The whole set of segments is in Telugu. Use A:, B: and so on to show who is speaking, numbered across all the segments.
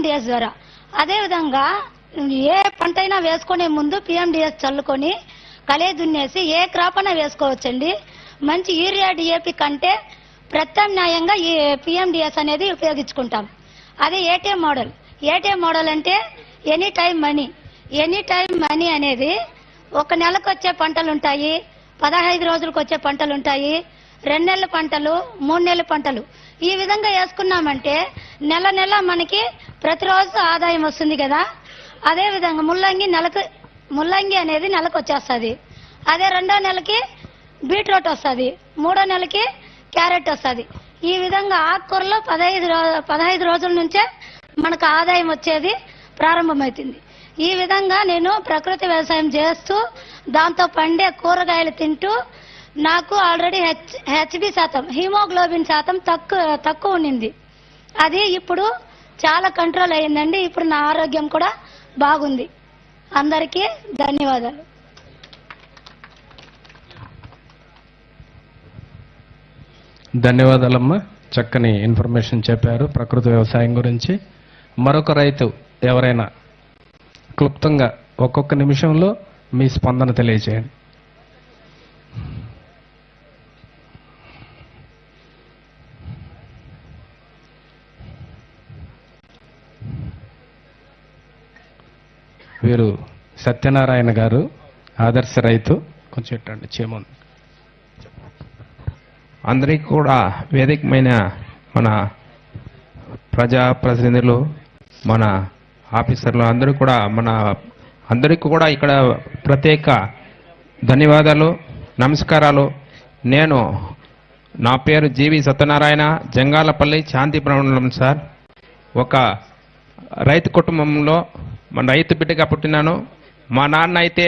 A: పిఎండిఎస్ ద్వారా. అదేవిధంగా ఏ పంట అయినా వేసుకునే ముందు పిఎండిఎస్ చల్లుకొని కలే దున్నేసి ఏ క్రాప్ అయినా వేసుకోవచ్చండి. మంచి యూరియా డిఏపి కంటే ప్రత్యామ్నాయంగా ఈ పిఎండిఎస్ అనేది ఉపయోగించుకుంటాం. అదే ఏటీఎం మోడల్. ఏటీఎం మోడల్ అంటే any time money. Any time money అనేది 1 నెలకు వచ్చే పంటలు ఉంటాయి, 15 రోజులకు వచ్చే పంటలు ఉంటాయి, 2 నెలల పంటలు, 3 నెలల పంటలు. ఈ విధంగా వేసుకున్నామంటే నెల నెల మనకి ప్రతిరోజు ఆదాయం వస్తుంది కదా. అదే విధంగా ముల్లంగి అనేది నెలకు వచ్చేస్తుంది. అదే 2వ నెలకి బీట్రూట్ వస్తుంది, 3వ నెలకి క్యారెట్ వస్తుంది. ఈ విధంగా ఆకుకూరలో 15 రోజుల నుంచే మనకు ఆదాయం వచ్చేది ప్రారంభమవుతుంది. ఈ విధంగా నేను ప్రకృతి వ్యవసాయం చేస్తూ దాంతో పండే కూరగాయలు తింటూ నాకు ఆల్రెడీ హెచ్బి శాతం, హిమోగ్లోబిన్ శాతం తక్కువ ఉండింది. అది ఇప్పుడు చాలా కంట్రోల్ అయ్యిందండి. ఇప్పుడు నా ఆరోగ్యం కూడా బాగుంది. అందరికీ ధన్యవాదాలు.
B: ధన్యవాదాలమ్మా. చక్కని ఇన్ఫర్మేషన్ చెప్పారు ప్రకృతి వ్యవసాయం గురించి. మరొక రైతు ఎవరైనా క్లుప్తంగా ఒక్కొక్క నిమిషంలో మీ స్పందన తెలియజేయండి. వీరు సత్యనారాయణ గారు, ఆదర్శ రైతు. కొంచెం ఎట్టండి చేమంది.
C: అందరికీ కూడా వేదికమైన మన ప్రజాప్రతినిధులు, మన ఆఫీసర్లు అందరికీ కూడా ఇక్కడ ప్రత్యేక ధన్యవాదాలు, నమస్కారాలు. నా పేరు జీవి సత్యనారాయణ, జంగాలపల్లి, శాంతిపురం సార్. ఒక రైతు కుటుంబంలో మన రైతు బిడ్డగా పుట్టినాను. మా నాన్న అయితే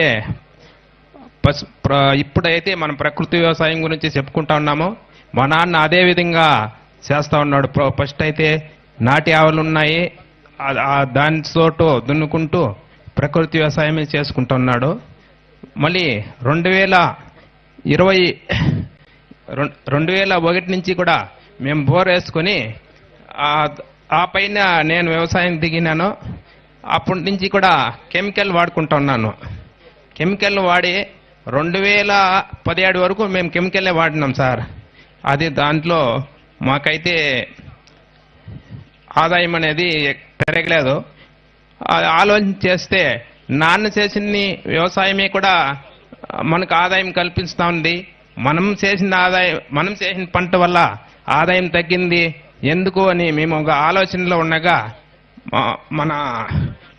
C: ఇప్పుడైతే మనం ప్రకృతి వ్యవసాయం గురించి చెప్పుకుంటా ఉన్నాము. మా నాన్న అదే విధంగా చేస్తూ ఉన్నాడు. ఫస్ట్ అయితే నాటి ఆవులు ఉన్నాయి, దానితోటి దున్నుకుంటూ ప్రకృతి వ్యవసాయమే చేసుకుంటూ ఉన్నాడు. మళ్ళీ 2001 నుంచి కూడా మేము బోర్ వేసుకొని ఆ పైన నేను వ్యవసాయం దిగినాను. అప్పటి నుంచి కూడా కెమికల్ వాడుకుంటూ ఉన్నాను. కెమికల్ వాడి 2017 వరకు మేము కెమికల్లే వాడినాం సార్. అది దాంట్లో మాకైతే ఆదాయం అనేది పెరగలేదు. ఆలోచన చేస్తే నాన్న చేసిన వ్యవసాయమే కూడా మనకు ఆదాయం కల్పిస్తూ ఉంది. మనం చేసిన పంట వల్ల ఆదాయం తగ్గింది ఎందుకు అని మేము ఒక ఆలోచనలో ఉండగా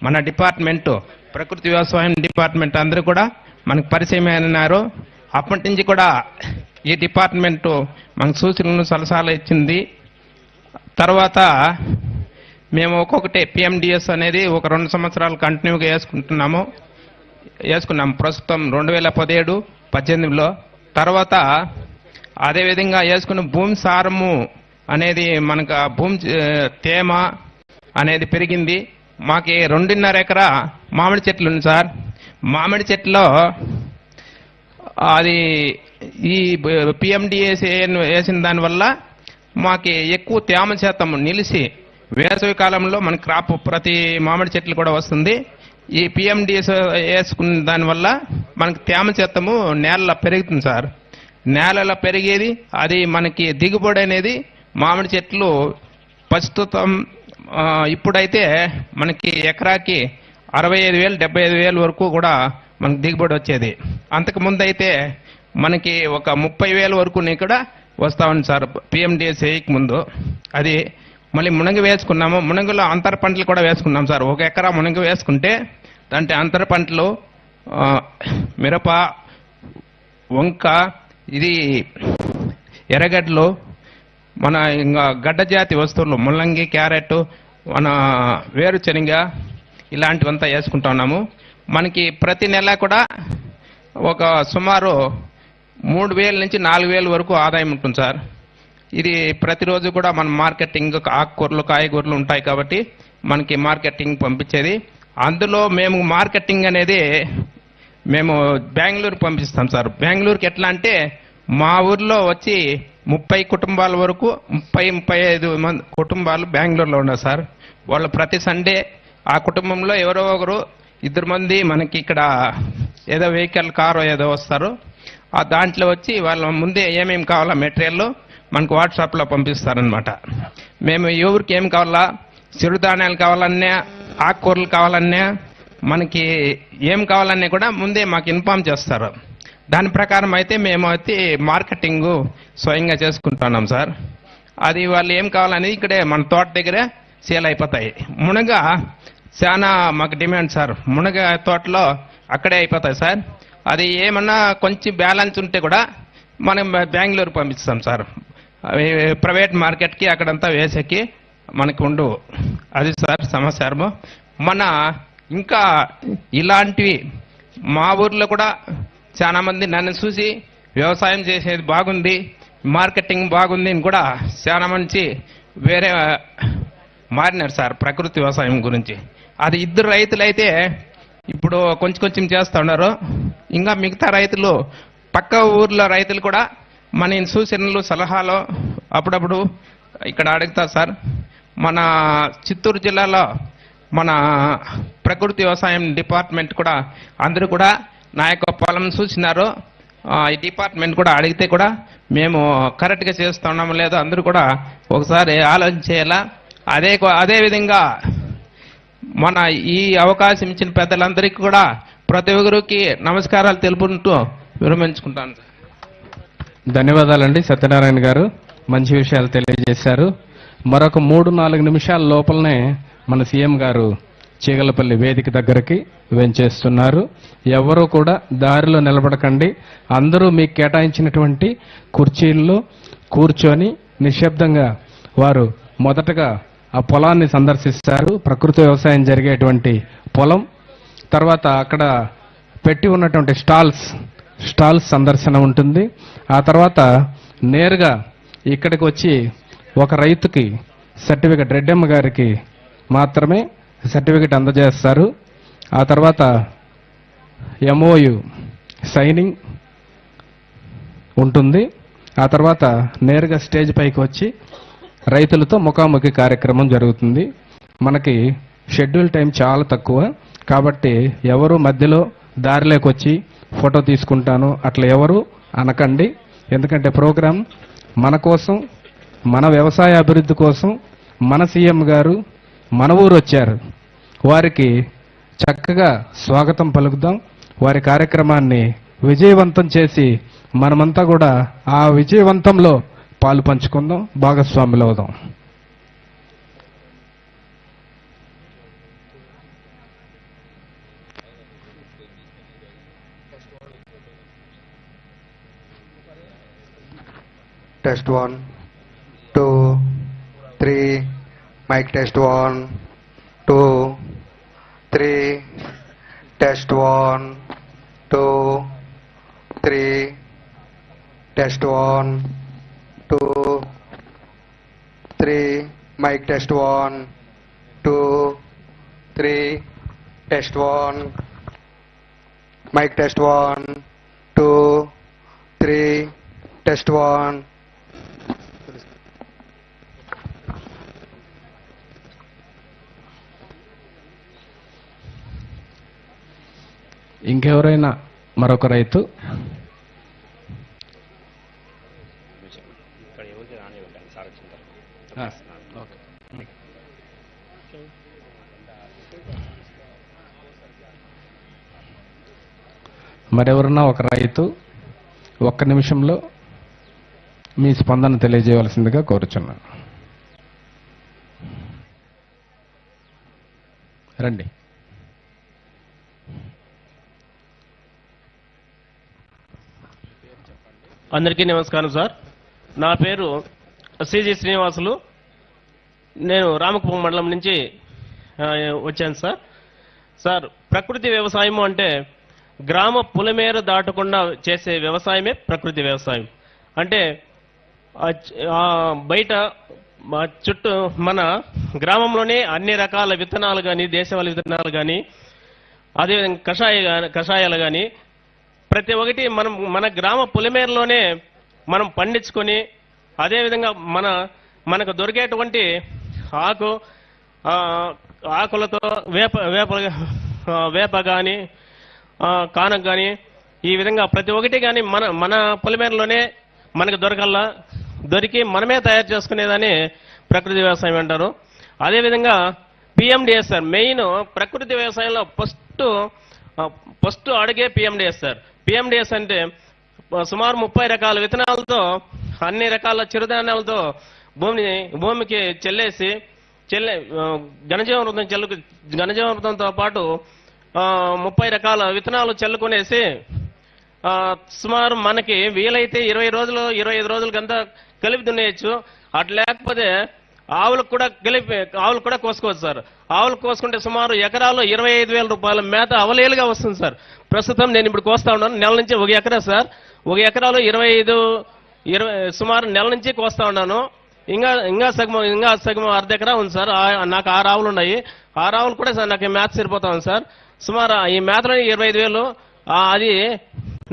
C: మన డిపార్ట్మెంటు, ప్రకృతి వ్యవసాయం డిపార్ట్మెంట్ అందరూ కూడా మనకు పరిచయం అయినారు. అప్పటి నుంచి కూడా ఈ డిపార్ట్మెంటు మనకు సూచనలు సలహాలు ఇచ్చింది. తర్వాత మేము ఒక్కొక్కటి పిఎండిఎస్ అనేది ఒక 2 సంవత్సరాలు కంటిన్యూగా వేసుకున్నాము. ప్రస్తుతం 2017-18లో. తర్వాత అదేవిధంగా వేసుకున్న భూమి సారము అనేది మనకు భూమి తేమ అనేది పెరిగింది. మాకు 2.5 ఎకరా మామిడి చెట్లు ఉంది సార్. మామిడి చెట్లో అది ఈ పిఎండిఎస్ వేసిన దానివల్ల మాకు ఎక్కువ తేమ శాతం నిలిచి వేసవి కాలంలో మన క్రాప్ ప్రతి మామిడి చెట్లు కూడా వస్తుంది. ఈ పిఎండిఎస్ వేసుకున్న దానివల్ల మనకి తేమ శాతము నేలలో పెరుగుతుంది సార్. నేలలో పెరిగేది అది మనకి దిగుబడి అనేది మామిడి చెట్లు ప్రస్తుతం ఇప్పుడైతే మనకి ఎకరాకి 65,000-75,000 వరకు కూడా మనకి దిగుబడి వచ్చేది. అంతకుముందు అయితే మనకి ఒక 30,000 వరకు కూడా వస్తూ ఉంది సార్ పిఎండిఎస్ వేయక ముందు. అది మళ్ళీ మునగ వేసుకున్నాము. మునగలో అంతర పంటలు కూడా వేసుకున్నాం సార్. 1 ఎకరా మునగ వేసుకుంటే దాంట్లో అంతర పంటలు మిరప, వంక, ఇది ఎర్రగడ్డలు, మన ఇంకా గడ్డ జాతి వస్తువులు ముల్లంగి, క్యారెట్, మన వేరుశనగ ఇలాంటివంతా వేసుకుంటా ఉన్నాము. మనకి ప్రతి నెల కూడా ఒక సుమారు 3,000 నుంచి 4,000 వరకు ఆదాయం ఉంటుంది సార్. ఇది ప్రతిరోజు కూడా మన మార్కెటింగ్, ఆకుకూరలు, కాయగూరలు ఉంటాయి కాబట్టి మనకి మార్కెటింగ్ పంపించేది. అందులో మేము మార్కెటింగ్ అనేది మేము బెంగళూరు పంపిస్తాం సార్. బెంగళూరుకి ఎట్లా అంటే మా ఊర్లో వచ్చి 30 కుటుంబాల వరకు 35 మంది కుటుంబాలు బెంగళూరులో ఉన్నారు సార్. వాళ్ళు ప్రతి సండే ఆ కుటుంబంలో ఎవరో ఒకరు 2 మంది మనకి ఇక్కడ ఏదో వెహికల్ కారు ఏదో వస్తారు. ఆ దాంట్లో వచ్చి వాళ్ళ ముందే ఏమేమి కావాలా మెటీరియల్ మనకు వాట్సాప్లో పంపిస్తారనమాట. మేము ఎవరికి ఏం కావాలా, చిరుధాన్యాలు కావాలన్నా, ఆకుకూరలు కావాలన్నా, మనకి ఏం కావాలన్నా కూడా ముందే మాకు ఇన్ఫామ్ చేస్తారు. దాని ప్రకారం అయితే మేము అయితే మార్కెటింగ్ స్వయంగా చేసుకుంటున్నాం సార్. అది వాళ్ళు ఏం కావాలనేది ఇక్కడే మన తోట దగ్గరే సేల్ అయిపోతాయి. మునగ చాలా మాకు డిమాండ్ సార్. మునగ తోటలో అక్కడే అయిపోతాయి సార్. అది ఏమన్నా కొంచెం బ్యాలెన్స్ ఉంటే కూడా మనం బెంగళూరు పంపిస్తాం సార్. అవి ప్రైవేట్ మార్కెట్కి అక్కడంతా వేసేకి మనకు ఉండవు. అది సార్ సమాచారము. మన ఇంకా ఇలాంటివి మా ఊర్లో కూడా చాలా మంది నన్ను చూసి వ్యవసాయం చేసేది బాగుంది, మార్కెటింగ్ బాగుంది అని కూడా చాలా మంచి వేరే మారినారు సార్ ప్రకృతి వ్యవసాయం గురించి. అది 2 రైతులైతే ఇప్పుడు కొంచెం చేస్తూ ఉన్నారు. ఇంకా మిగతా రైతులు పక్క ఊర్లో రైతులు కూడా మన సూచనలు సలహాలు అప్పుడప్పుడు ఇక్కడ అడుగుతారు సార్. మన చిత్తూరు జిల్లాలో మన ప్రకృతి వ్యవసాయం డిపార్ట్మెంట్ కూడా అందరూ కూడా నా యొక్క పొలం చూసినారు. ఈ డిపార్ట్మెంట్ కూడా అడిగితే కూడా మేము కరెక్ట్గా చేస్తున్నాము లేదో అందరూ కూడా ఒకసారి ఆలోచించేలా. అదే విధంగా మన ఈ అవకాశం ఇచ్చిన పెద్దలందరికీ కూడా ప్రతి ఒక్కరికి నమస్కారాలు తెలుపుకుంటూ విరమించుకుంటాను.
B: ధన్యవాదాలండి సత్యనారాయణ గారు, మంచి విషయాలు తెలియజేశారు. మరొక 3-4 నిమిషాల లోపలనే మన సీఎం గారు చీగలపల్లి వేదిక దగ్గరికి వెంచేస్తున్నారు. ఎవరూ కూడా దారిలో నిలబడకండి. అందరూ మీకు కేటాయించినటువంటి కుర్చీల్లో కూర్చొని నిశ్శబ్దంగా వారు మొదటగా ఆ పొలాన్ని సందర్శిస్తారు. ప్రకృతి వ్యవసాయం జరిగేటువంటి పొలం, తర్వాత అక్కడ పెట్టి ఉన్నటువంటి స్టాల్స్ సందర్శన ఉంటుంది. ఆ తర్వాత నేరుగా ఇక్కడికి వచ్చి ఒక రైతుకి సర్టిఫికెట్, రెడ్డమ్మ గారికి మాత్రమే సర్టిఫికెట్ అందజేస్తారు. ఆ తర్వాత MOU సైనింగ్ ఉంటుంది. ఆ తర్వాత నేరుగా స్టేజ్ పైకి వచ్చి రైతులతో ముఖాముఖి కార్యక్రమం జరుగుతుంది. మనకి షెడ్యూల్ టైం చాలా తక్కువ కాబట్టి ఎవరు మధ్యలో దారిలోకి వచ్చి ఫోటో తీసుకుంటాను అట్లా ఎవరు అనకండి. ఎందుకంటే ప్రోగ్రాం మన కోసం, మన వ్యవసాయ అభివృద్ధి కోసం మన సీఎం గారు మన ఊరు వచ్చారు. వారికి చక్కగా స్వాగతం పలుకుదాం. వారి కార్యక్రమాన్ని విజయవంతం చేసి మనమంతా కూడా ఆ విజయవంతంలో పాలు పంచుకుందాం, భాగస్వాములు అవుదాం.
D: Test 1, 2, 3, mic test 1, 2, 3, test 1, 2, 3, test 1, 2, 3, mic test 1, 2, 3, test 1, mic test 1, 2, 3, test 1.
B: ఇంకెవరైనా మరొక రైతు మరెవరన్నా ఒక రైతు 1 నిమిషంలో మీ స్పందన తెలియజేయవలసిందిగా కోరుచున్నాను. రండి.
E: అందరికీ నమస్కారం సార్. నా పేరు సిజి శ్రీనివాసులు. నేను రామకుప్పం మండలం నుంచి వచ్చాను సార్. సార్, ప్రకృతి వ్యవసాయం అంటే గ్రామ పులమేర దాటకుండా చేసే వ్యవసాయమే ప్రకృతి వ్యవసాయం. అంటే బయట చుట్టూ మన గ్రామంలోనే అన్ని రకాల విత్తనాలు కానీ, దేశవాళీ విత్తనాలు కానీ, అదేవిధంగా కషాయాలు కానీ ప్రతి ఒక్కటి మనం మన గ్రామ పులిమేరలోనే మనం పండించుకొని అదేవిధంగా మనకు దొరికేటువంటి ఆకులతో వేప కానీ కానక కానీ ఈ విధంగా ప్రతి ఒక్కటి కానీ మన పొలిమేరలోనే మనకు దొరికి మనమే తయారు చేసుకునేదని ప్రకృతి వ్యవసాయం అంటారు. అదేవిధంగా పిఎండిఎస్ సార్, మెయిన్ ప్రకృతి వ్యవసాయంలో ఫస్ట్ అడిగే పిఎండిఎస్ సార్. పిఎండిఎస్ అంటే సుమారు 30 రకాల విత్తనాలతో అన్ని రకాల చిరుధాన్యాలతో భూమికి ఘనజీవామృతంతో పాటు 30 రకాల విత్తనాలు చల్లుకునేసి సుమారు మనకి వీలైతే 25 రోజులకంతా కలిపి దున్నేయచ్చు. అట్లా లేకపోతే ఆవులకు కూడా కోసుకోవచ్చు సార్. ఆవులకు కోసుకుంటే సుమారు ఎకరాలో 25,000 రూపాయల మేత అవలేలుగా వస్తుంది సార్. ప్రస్తుతం నేను ఇప్పుడు కోస్తా ఉన్నాను. నెల నుంచి 1 ఎకరా సార్. 1 ఎకరాలో 20 సుమారు నెల నుంచి కోస్తా ఉన్నాను. ఇంకా సగం అర్ధ ఎకరా ఉంది సార్. నాకు 6 ఆవులు ఉన్నాయి. 6 ఆవులు కూడా సార్ నాకు మేత సరిపోతా ఉంది సార్. సుమారు ఈ మేతలో 25,000. అది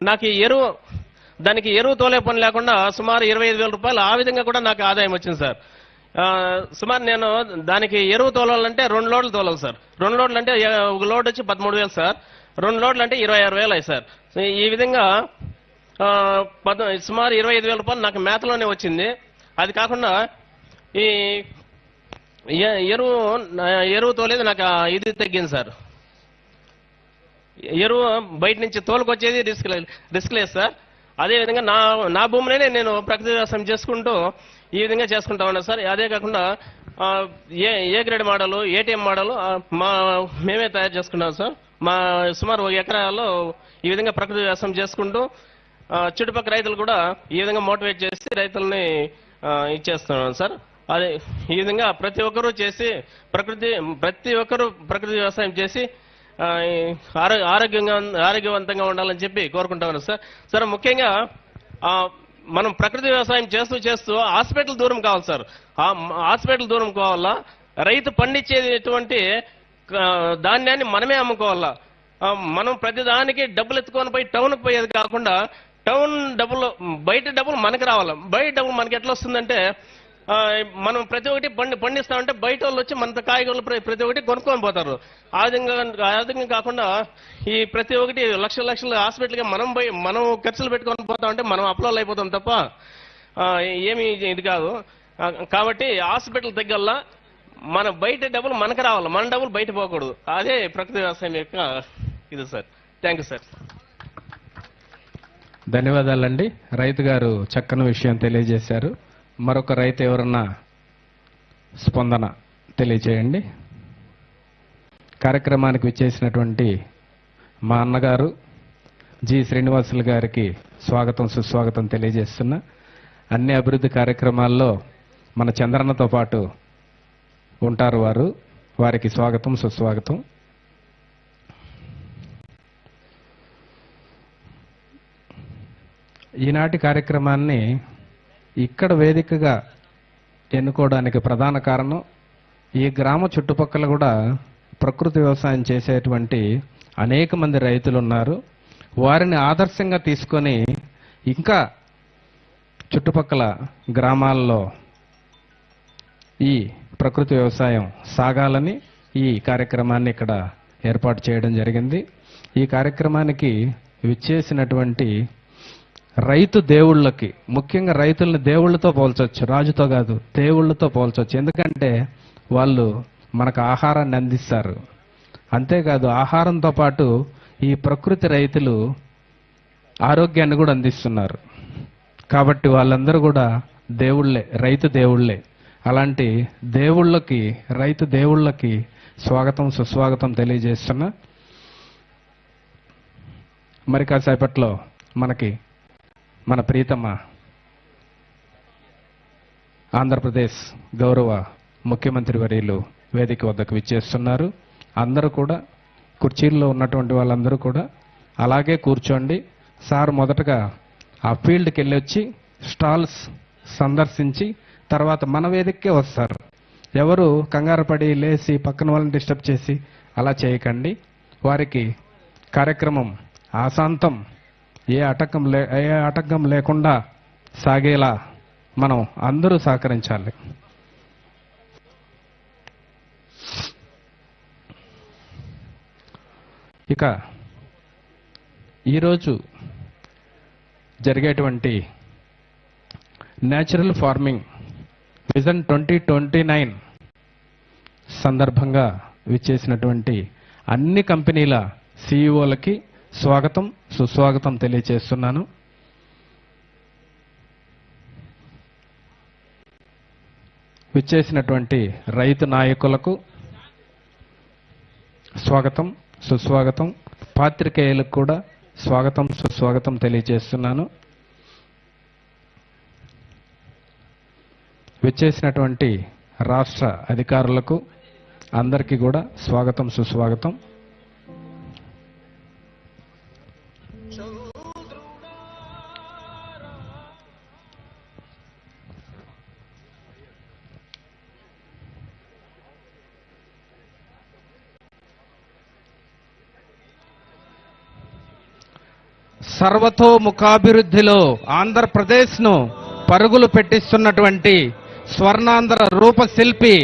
E: నాకు దానికి ఎరువు తోలే పని లేకుండా సుమారు 25,000 రూపాయలు ఆ విధంగా కూడా నాకు ఆదాయం వచ్చింది సార్. సుమారు నేను దానికి ఎరువు తోలాలంటే 2 లోడ్లు తోలాలి సార్. 2 లోడ్లు అంటే 1 లోడ్ వచ్చి 13,000 సార్. 2 లోడ్లు అంటే 26,000 అయ్యి సార్. ఈ విధంగా సుమారు 25,000 రూపాయలు నాకు మేతలోనే వచ్చింది. అది కాకుండా ఈ ఎరువు తోలేదు నాకు ఇది తగ్గింది సార్. ఎరువు బయట నుంచి తోలుకొచ్చేది రిస్క్ లేదు సార్. అదేవిధంగా నా భూమిలోనే నేను ప్రకృతి వ్యవసాయం చేసుకుంటూ ఈ విధంగా చేసుకుంటా ఉన్నాను సార్. అదే కాకుండా A grade model, ATM model మేమే తయారు చేసుకున్నాం సార్. సుమారు 1 ఎకరాల్లో ఈ విధంగా ప్రకృతి వ్యవసాయం చేసుకుంటూ చుట్టుపక్కల రైతులు కూడా ఈ విధంగా మోటివేట్ చేసి రైతుల్ని ఇచ్చేస్తున్నాం సార్. అదే ఈ విధంగా ప్రతి ఒక్కరూ ప్రకృతి వ్యవసాయం చేసి ఆరోగ్యవంతంగా ఉండాలని చెప్పి కోరుకుంటా ఉన్నాం సార్. సార్ ముఖ్యంగా మనం ప్రకృతి వ్యవసాయం చేస్తూ హాస్పిటల్ దూరం కావాలి సార్. హాస్పిటల్ దూరం కావాలా. రైతు పండించేటువంటి ధాన్యాన్ని మనమే అమ్ముకోవాలా. మనం ప్రతి దానికి డబ్బులు ఎత్తుకొని పోయి టౌన్కి పోయేది కాకుండా బయట డబ్బులు మనకు రావాలి. బయట డబ్బులు మనకి ఎట్లా వస్తుందంటే మనం ప్రతి ఒక్కటి పండిస్తామంటే బయట వాళ్ళు వచ్చి మన కాయగూరలు ప్రతి ఒక్కటి కొనుక్కొని పోతారు. ఆ విధంగా కాకుండా ఈ ప్రతి ఒక్కటి లక్షల హాస్పిటల్గా మనం ఖర్చులు పెట్టుకొని పోతామంటే మనం అప్లోల్ అయిపోతాం తప్ప ఏమీ ఇది కాదు. కాబట్టి హాస్పిటల్ దగ్గరలా మన బయట డబ్బులు మనకు రావాలి, మన డబ్బులు బయట పోకూడదు. అదే ప్రకృతి వ్యవసాయం యొక్క ఇది సార్. Thank you sir.
B: ధన్యవాదాలండి. రైతు గారు చక్కని విషయం తెలియజేశారు. మరొక రైతు ఎవరన్నా స్పందన తెలియజేయండి. కార్యక్రమానికి విచ్చేసినటువంటి మా అన్నగారు జి శ్రీనివాసులు గారికి స్వాగతం సుస్వాగతం తెలియజేస్తున్నా. అన్ని అభివృద్ధి కార్యక్రమాల్లో మన చంద్రన్నతో పాటు ఉంటారు వారు. వారికి స్వాగతం సుస్వాగతం. ఈనాటి కార్యక్రమాన్ని ఇక్కడ వేదికగా ఎన్నుకోవడానికి ప్రధాన కారణం ఈ గ్రామ చుట్టుపక్కల కూడా ప్రకృతి వ్యవసాయం చేసేటువంటి అనేక మంది రైతులు ఉన్నారు. వారిని ఆదర్శంగా తీసుకొని ఇంకా చుట్టుపక్కల గ్రామాల్లో ఈ ప్రకృతి వ్యవసాయం సాగాలని ఈ కార్యక్రమాన్ని ఇక్కడ ఏర్పాటు చేయడం జరిగింది. ఈ కార్యక్రమానికి విచ్చేసినటువంటి రైతు దేవుళ్ళకి, ముఖ్యంగా రైతుల్ని దేవుళ్ళతో పోల్చొచ్చు, రాజుతో కాదు దేవుళ్ళతో పోల్చొచ్చు. ఎందుకంటే వాళ్ళు మనకు ఆహారాన్ని అందిస్తారు. అంతేకాదు ఆహారంతో పాటు ఈ ప్రకృతి రైతులు ఆరోగ్యాన్ని కూడా అందిస్తున్నారు. కాబట్టి వాళ్ళందరూ కూడా దేవుళ్ళే, రైతు దేవుళ్ళే. అలాంటి దేవుళ్ళకి, రైతు దేవుళ్ళకి స్వాగతం సుస్వాగతం తెలియజేస్తున్నా. మరి కాసేపట్లో మనకి మన ప్రీతమ ఆంధ్రప్రదేశ్ గౌరవ ముఖ్యమంత్రి వర్యులు వేదిక వద్దకు విచ్చేస్తున్నారు. అందరూ కూడా కుర్చీల్లో ఉన్నటువంటి వాళ్ళందరూ కూడా అలాగే కూర్చోండి. సార్ మొదటగా ఆ ఫీల్డ్కి వెళ్ళి వచ్చి స్టాల్స్ సందర్శించి తర్వాత మన వేదికకే వస్తారు. ఎవరు కంగారు పడి లేచి పక్కన వాళ్ళని డిస్టర్బ్ చేసి అలా చేయకండి. వారికి కార్యక్రమం ఆశాంతం ఏ ఆటంకం లేకుండా సాగేలా మనం అందరూ సహకరించాలి. ఇక ఈరోజు జరిగేటువంటి న్యాచురల్ ఫార్మింగ్ విజన్ 2029 సందర్భంగా విచ్చేసినటువంటి అన్ని కంపెనీల సిఇఓలకి స్వాగతం సుస్వాగతం తెలియజేస్తున్నాను. విచ్చేసినటువంటి రైతు నాయకులకు స్వాగతం సుస్వాగతం, పాత్రికేయులకు కూడా స్వాగతం సుస్వాగతం తెలియజేస్తున్నాను. విచ్చేసినటువంటి రాష్ట్ర అధికారులకు అందరికీ కూడా స్వాగతం సుస్వాగతం. సర్వతోముఖాభివృద్ధిలో ఆంధ్రప్రదేశ్ను పరుగులు పెట్టిస్తున్నటువంటి స్వర్ణాంధ్ర రూపశిల్పి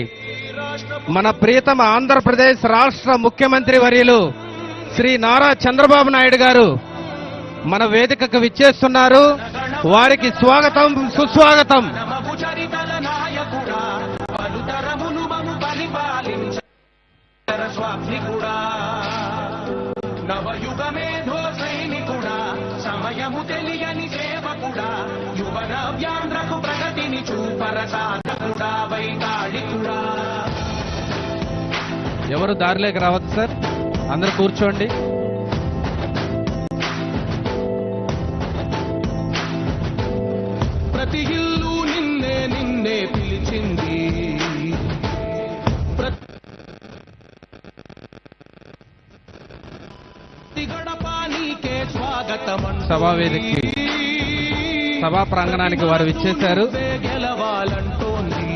B: మన ప్రియతమ ఆంధ్రప్రదేశ్ రాష్ట్ర ముఖ్యమంత్రి వర్యులు శ్రీ నారా చంద్రబాబు నాయుడు గారు మన వేదికకు విచ్చేస్తున్నారు. వారికి స్వాగతం సుస్వాగతం.
F: నవయుగమేధో సైనికుడా, సమయము తెలియని సేవకుడా, యువన వ్యాంధ్రకు ప్రగతిని చూపర సాధకుడా, వైతాళికుడా.
B: ఎవరు దారిలోకి రావద్దు సార్, అందరూ కూర్చోండి.
F: ప్రతి ఇల్లు నిన్నే నిన్నే పిలిచింది,
B: సభా వేదికకి సభా ప్రాంగణానికి వారు విచ్చేశారు.
F: గెలవాలంటోంది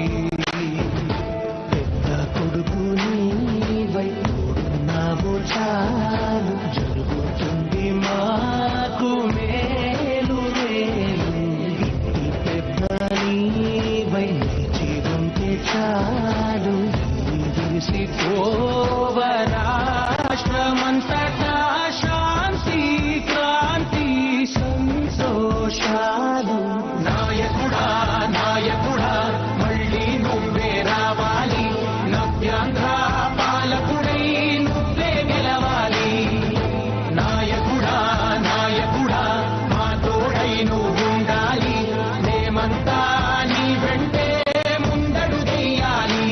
F: పెద్ద కొడుకు నీవై తోడున్నావు చాలు, జరుగుతుంది మాకు మేలు మేలు. ఇంటి పెద్ద నీవై నిలిచి ఉంటే చాలు, విసిపోవ రాష్ట్రమంతటా శాంతి క్రాంతి సంతోషాలు. నాయకుడా నాయకుడా మళ్ళీ నువ్వే రావాలి, నవ్యాంధ్ర పాలకుడై నువ్వే గెలవాలి. నాయకుడా నాయకుడా మా తోడై నువ్వుండాలి, మేమంతా నీ వెంటే ముందడుగెయ్యాలి.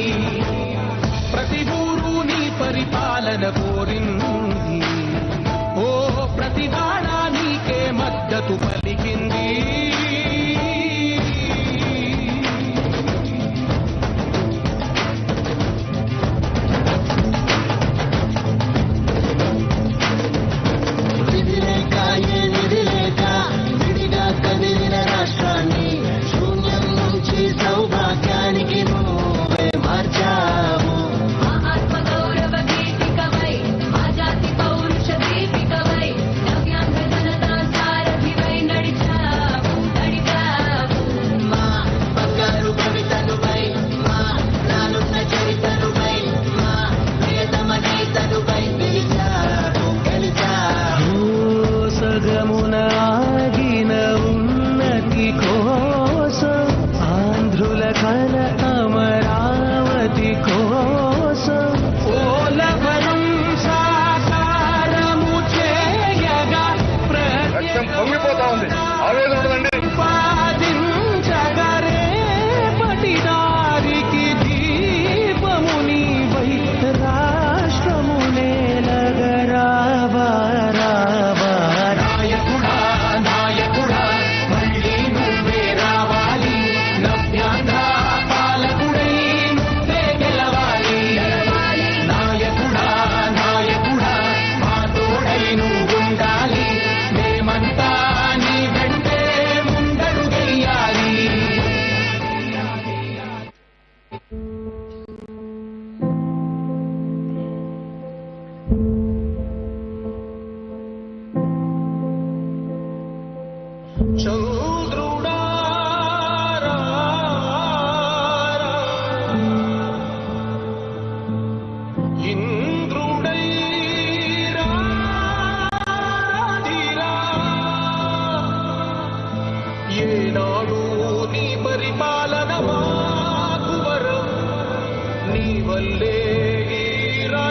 F: ప్రతి ఊరు నీ పరిపాలన కోరింది, ఓ ప్రతి వాడ నీకే మద్దతు పలికింది. విధిలేక ఏ నిధిలేక విడిగా కదిలిన రాష్ట్రాన్ని శూన్యం నుంచి సౌభాగ్యానికి నువ్వే మార్చావు.
G: ఆత్మగౌరవ గీతికవై, మా జాతి పౌరుష దీపికవై, నవ్యాంధ్ర జనతా సారథివై నడిచావు.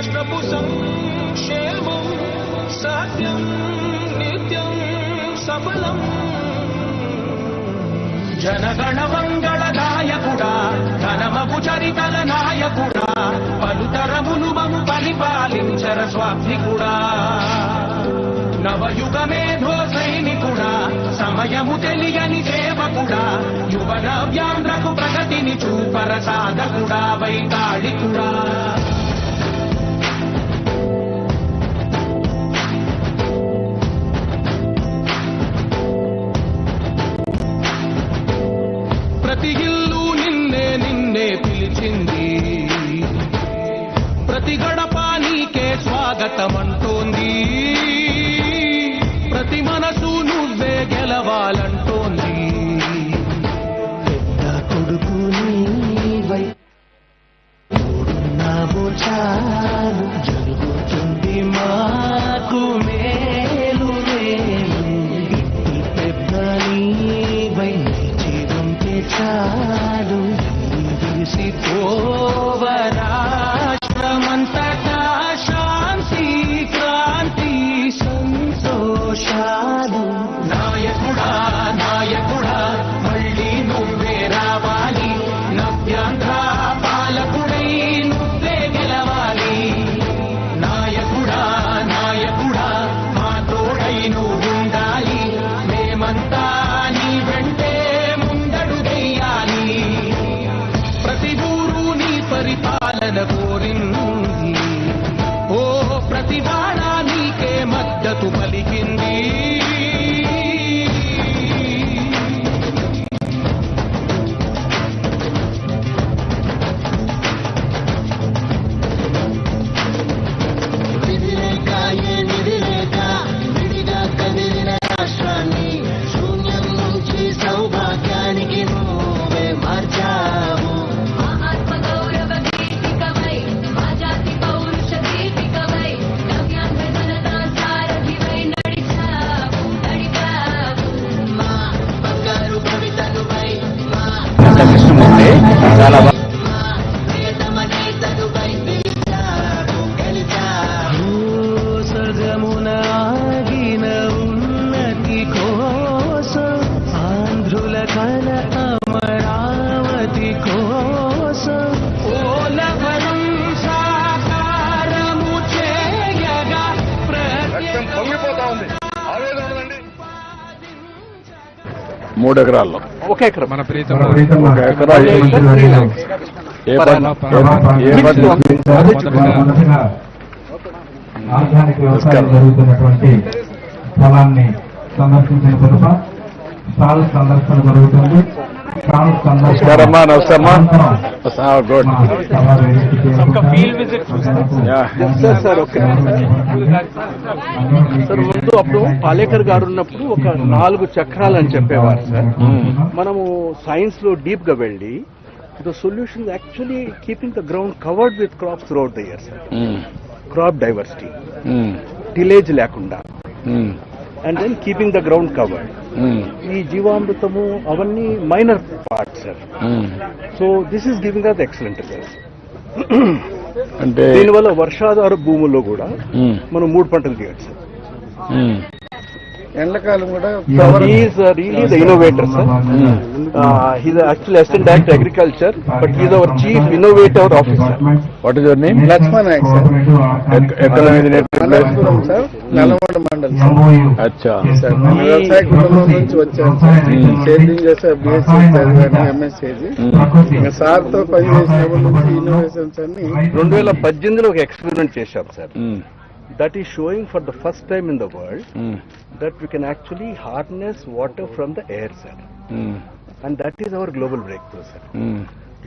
F: రాష్ట్రపు సంక్షేమం సత్యం నిత్యం సఫలం జనగణ మంగళ నాయకుడా ఘనమగు చరితల నాయకుడా పలుతరములు మము పరిపాలించర స్వామికుడా నవయుగ మేధో సైనికుడా సమయము తెలియని సేవకుడా యువన వ్యాంధ్రకు ప్రగతిని చూపర సాధకుడా వైతాళికుడా ప్రతి ఇల్లు నిన్నే నిన్నే పిలిచింది ప్రతి గడప నీకే స్వాగతమంటోంది ప్రతి మనసు నువ్వే గెలవాలంటోంది
H: పెద్ద కొడుకు నీవై తోడున్నావు చాలు జరుగుతుంది మాకు మేలు మేలు ఇంటి పెద్ద నీవై జీవంతే చాలు విసిపోవరాష్ట్రమంతటా శాంతి క్రాంతి సంతోషాలు నాయకుడా నాయకుడా మళ్ళీ నువ్వే రావాలి నవ్యాంధ్ర పాలకుడై నువ్వే గెలవాలి నాయకుడా నాయకుడా మా తోడై నువ్వుండాలి మేమంతా నీ వెంటే ముందడుగెయ్యాలి ప్రతి ఊరు నీ పరిపాలన కోరింది ఓ ప్రతివాడ నీకే మద్దతు పలికింది విధిలేక ఏ నిధిలేక విడిగా కదిలిన రాష్ట్రాన్ని శూన్యం నుంచి సౌభాగ్యానికి నువ్వే మార్చావు
G: ఆత్మగౌరవ గీతికవై మా జాతి పౌరుష దీపికవై నవ్యాంధ్ర జనతా సారథివై నడిచావు మా
H: బంగారు భవితనువై మా ప్రియతమ నేతనువై పిలిచావు గెలిచావు సగమున ఆగిన ఉన్నతి కోసం ఆంధ్రుల కల అమరావతి కోసం
F: ఓలవరం సాకారము చేయగా
I: మూడు ఎకరాల్లో
B: ఒక ఎకరం మన ప్రీతం
I: ఒక ఎకరా ఏ
J: ఆర్గానిక్ వ్యవసాయం జరుగుతున్నటువంటి స్థలాన్ని సందర్శించిన పిదప స్థాయి సందర్శన జరుగుతుంది.
I: నమస్కారమ్మా నమస్తేమ్మా గుడ్
K: సార్ ముందు అప్పుడు పాలేకర్ గారు ఉన్నప్పుడు ఒక 4 చక్రాలు అని చెప్పేవారు సార్. మనము సైన్స్ లో డీప్ గా వెళ్ళి the solution actually keeping the ground covered with crops throughout the year sir. Crop diversity tillage లేకుండా and then keeping the ground covered. ఈ జీవామృతము అవన్నీ minor part sir. So this is giving us excellent results.
I: అంటే
K: దీనివల్ల వర్షాధార భూముల్లో కూడా మనం 3 పంటలు తీయచ్చు సార్.
I: ఎండాకాలం కూడా
K: is really the innovator sir. He's actually assistant director agriculture but he's our chief innovator officer.
I: What is your name?
D: Lakshman Naik sir.
I: ఎక్కడ
D: అనంతపురం సార్, నల్లగొండ మండల్.
I: అచ్చా
D: సార్ నేను వ్యవసాయ కుటుంబం నుంచి వచ్చాను సార్. సేద్యం చేసే బీఎస్సీ చదివాను, ఎంఎస్సీ. ఇంకా సార్ తో పనిచేసినప్పటి నుంచి ఇన్నోవేషన్స్ అన్ని
K: 2018లో ఒక ఎక్స్పెరిమెంట్ చేశాం sir. That is showing for the first time in the world that we can actually harness water from the air, sir. And that is our global breakthrough, sir.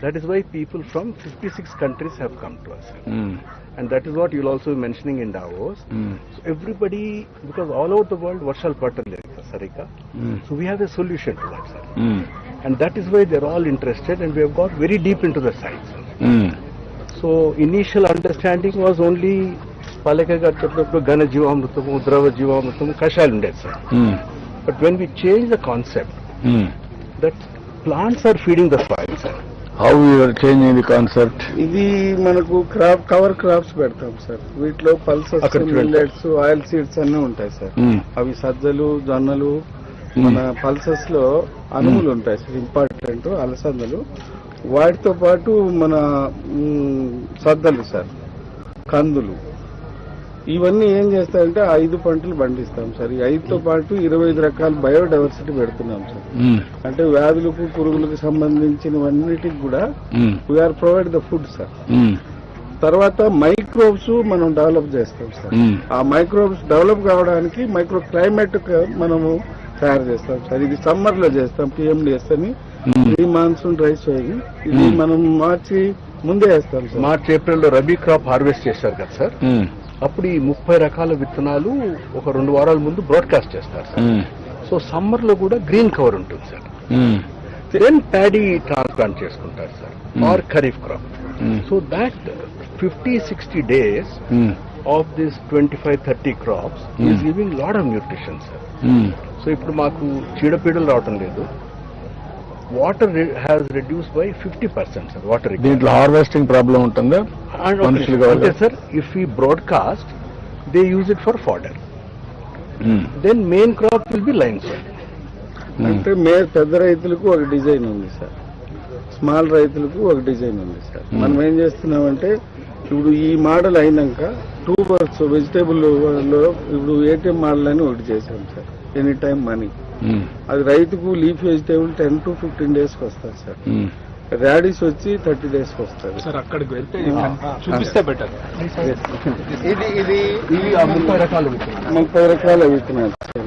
K: That is why people from 56 countries have come to us, sir. And that is what you'll also be mentioning in Davos. So everybody, because all over the world, Varshal Patal is Sarika. So we have a solution to that, sir. And that is why they're all interested, and we have got very deep into the science, sir. So initial understanding was only Palekar garu చెప్పినప్పుడు ఘన జీవామృతము, ద్రవ జీవామృతము, కషాయాలు ఉండేది sir. But when we change the concept that plants are feeding the soil sir.
I: How you are changing the concept?
D: ఇది మనకు కవర్ క్రాప్స్ పెడతాం సార్. వీటిలో పల్సెస్, మిల్లెట్స్, ఆయిల్ సీడ్స్ అన్నీ ఉంటాయి సార్. అవి సజ్జలు, జొన్నలు, మన పల్సెస్ లో అనువులు ఉంటాయి సార్, ఇంపార్టెంట్ అలసందలు. వాటితో పాటు మన సద్దలు సార్, కందులు, ఇవన్నీ ఏం చేస్తాయంటే 5 పంటలు పండిస్తాం సార్. ఈ 5తో పాటు 25 రకాల బయోడైవర్సిటీ పెడుతున్నాం సార్. అంటే వ్యాధులకు, పురుగులకు సంబంధించినవన్నిటికి కూడా we are provide the food sir. తర్వాత మైక్రోబ్స్ మనం డెవలప్ చేస్తాం సార్. ఆ మైక్రోబ్స్ డెవలప్ కావడానికి మైక్రో క్లైమేట్ మనము తయారు చేస్తాం సార్. ఇది సమ్మర్ లో చేస్తాం, పిఎండిఎస్ అని, ప్రీ మాన్సూన్ డ్రై సోయింగ్. ఇది మనం మార్చి ముందే వేస్తాం సార్.
K: మార్చ్ ఏప్రిల్లో రబీ క్రాప్ హార్వెస్ట్ చేశారు కదా సార్, అప్పుడు ఈ 30 రకాల విత్తనాలు ఒక 2 వారాల ముందు బ్రాడ్కాస్ట్ చేస్తారు సార్. సో సమ్మర్ లో కూడా గ్రీన్ కవర్ ఉంటుంది సార్. దెన్ ప్యాడీ ట్రాన్స్ప్లాంట్ చేసుకుంటారు sir, or kharif crop. So that 50-60 days of this 25-30 crops is giving lot of nutrition sir. So ఇప్పుడు మాకు చీడపీడలు రావటం లేదు. Water has reduce by 50% sir. Water
I: దీంట్లో హార్వెస్టింగ్ ప్రాబ్లం ఉంటుందా?
K: అంటే సార్, ఇఫ్ ఈ broadcast they use it for fodder, then main crop will be line sir.
D: అంటే పెద్ద రైతులకు ఒక డిజైన్ ఉంది సార్, స్మాల్ రైతులకు ఒక డిజైన్ ఉంది సార్. మనం ఏం చేస్తున్నామంటే ఇప్పుడు ఈ మోడల్ అయినాక ట్యూబర్స్ వెజిటేబుల్ లో ఇప్పుడు ఏటీఎం మోడల్ అని ఒకటి చేశాం సార్, ఎనీ టైం మనీ. అది రైతుకు లీఫ్ వెజిటేబుల్ 10 to 15 days వస్తుంది సార్. రాడిష్ వచ్చి 30 days వస్తుంది
B: సార్. అక్కడికి వెళ్తే చూపిస్తే బెటర్.
K: ఇది 30 రకాల విత్తనాలు,
D: 30 రకాల విత్తనాలు సార్.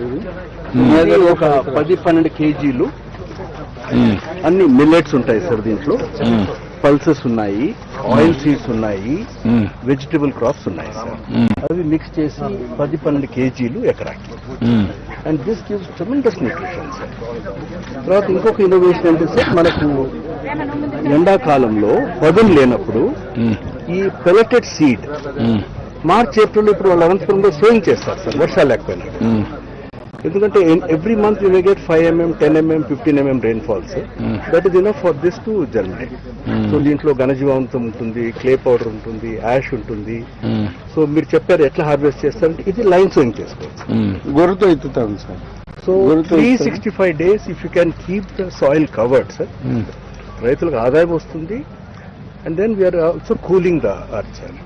K: ఇది ఒక 10-12 kgs అన్ని మిల్లెట్స్ ఉంటాయి సార్. దీంట్లో పల్సెస్ ఉన్నాయి, ఆయిల్ సీడ్స్ ఉన్నాయి, వెజిటబుల్ క్రాప్స్ ఉన్నాయి సార్. అవి మిక్స్ చేసి 10-12 kgs ఎకరాకి. And this gives tremendous nutrition sir. తర్వాత ఇంకొక ఇన్నోవేషన్ అంటే సార్, మనకు ఎండాకాలంలో పదును లేనప్పుడు ఈ పెలెటెడ్ సీడ్ మార్చ్ ఏప్రిల్ ఇప్పుడు వాళ్ళ అనంతపురంలో సోయింగ్ చేస్తారు సార్, వర్షాలు లేకపోయినా. ఎందుకంటే every month you may get 5 mm, 10 mm, 15 mm rainfall sir. That is enough for this to germinate. So దీంట్లో ఘనజీవామృతం ఉంటుంది, క్లే పౌడర్ ఉంటుంది, యాష్ ఉంటుంది. సో మీరు చెప్పారు ఎట్లా హార్వెస్ట్ చేస్తారంటే ఇది లైన్ సోయింగ్ చేసుకోవచ్చు,
D: గొర్రెతో ఎత్తుతాం sir.
K: So 365 days if you can keep the soil covered sir, రైతులకు ఆదాయం వస్తుంది. And then we are also cooling the earth sir.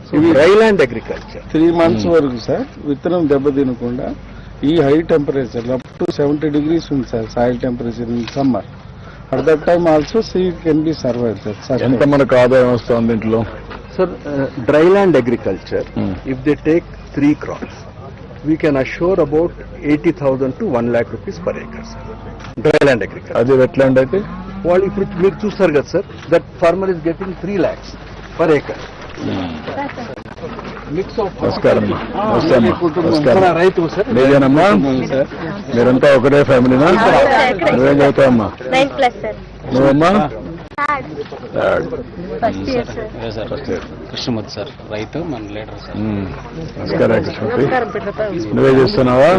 K: So dry land agriculture
D: 3 months వరకు సార్ విత్తనం దెబ్బతినకుండా ఈ high temperature up to 70 degrees ఉంది sir soil temperature in summer. At that time also seed can be survive sir.
I: ఎంత మనకు ఆదాయం వస్తుంది ఇంట్లో
K: sir? Dry land agriculture if they take 3 crops we can assure about 80,000 to 1 lakh rupees per acre sir. Dry land agriculture.
I: అదే వెట్ ల్యాండ్ అయితే
K: వాళ్ళు ఇప్పుడు మీరు చూస్తారు కదా sir, that farmer is getting 3 lakhs per acre. Mix of.
I: నమస్కారం. నమస్కారం.
K: రైతు సార్
I: లేదేనమ్మా? మీరంతా ఒకటే ఫ్యామిలీనా? నువ్వేం చదువుతావమ్మా?
L: 9+ సార్.
I: నువ్వమ్మా?
L: First year sir.
I: First year.
M: Krishnamurthy sir, రైతు మన లీడర్ సార్.
I: నమస్కారం కృష్ణమూర్తి. నువ్వే చేస్తున్నావా?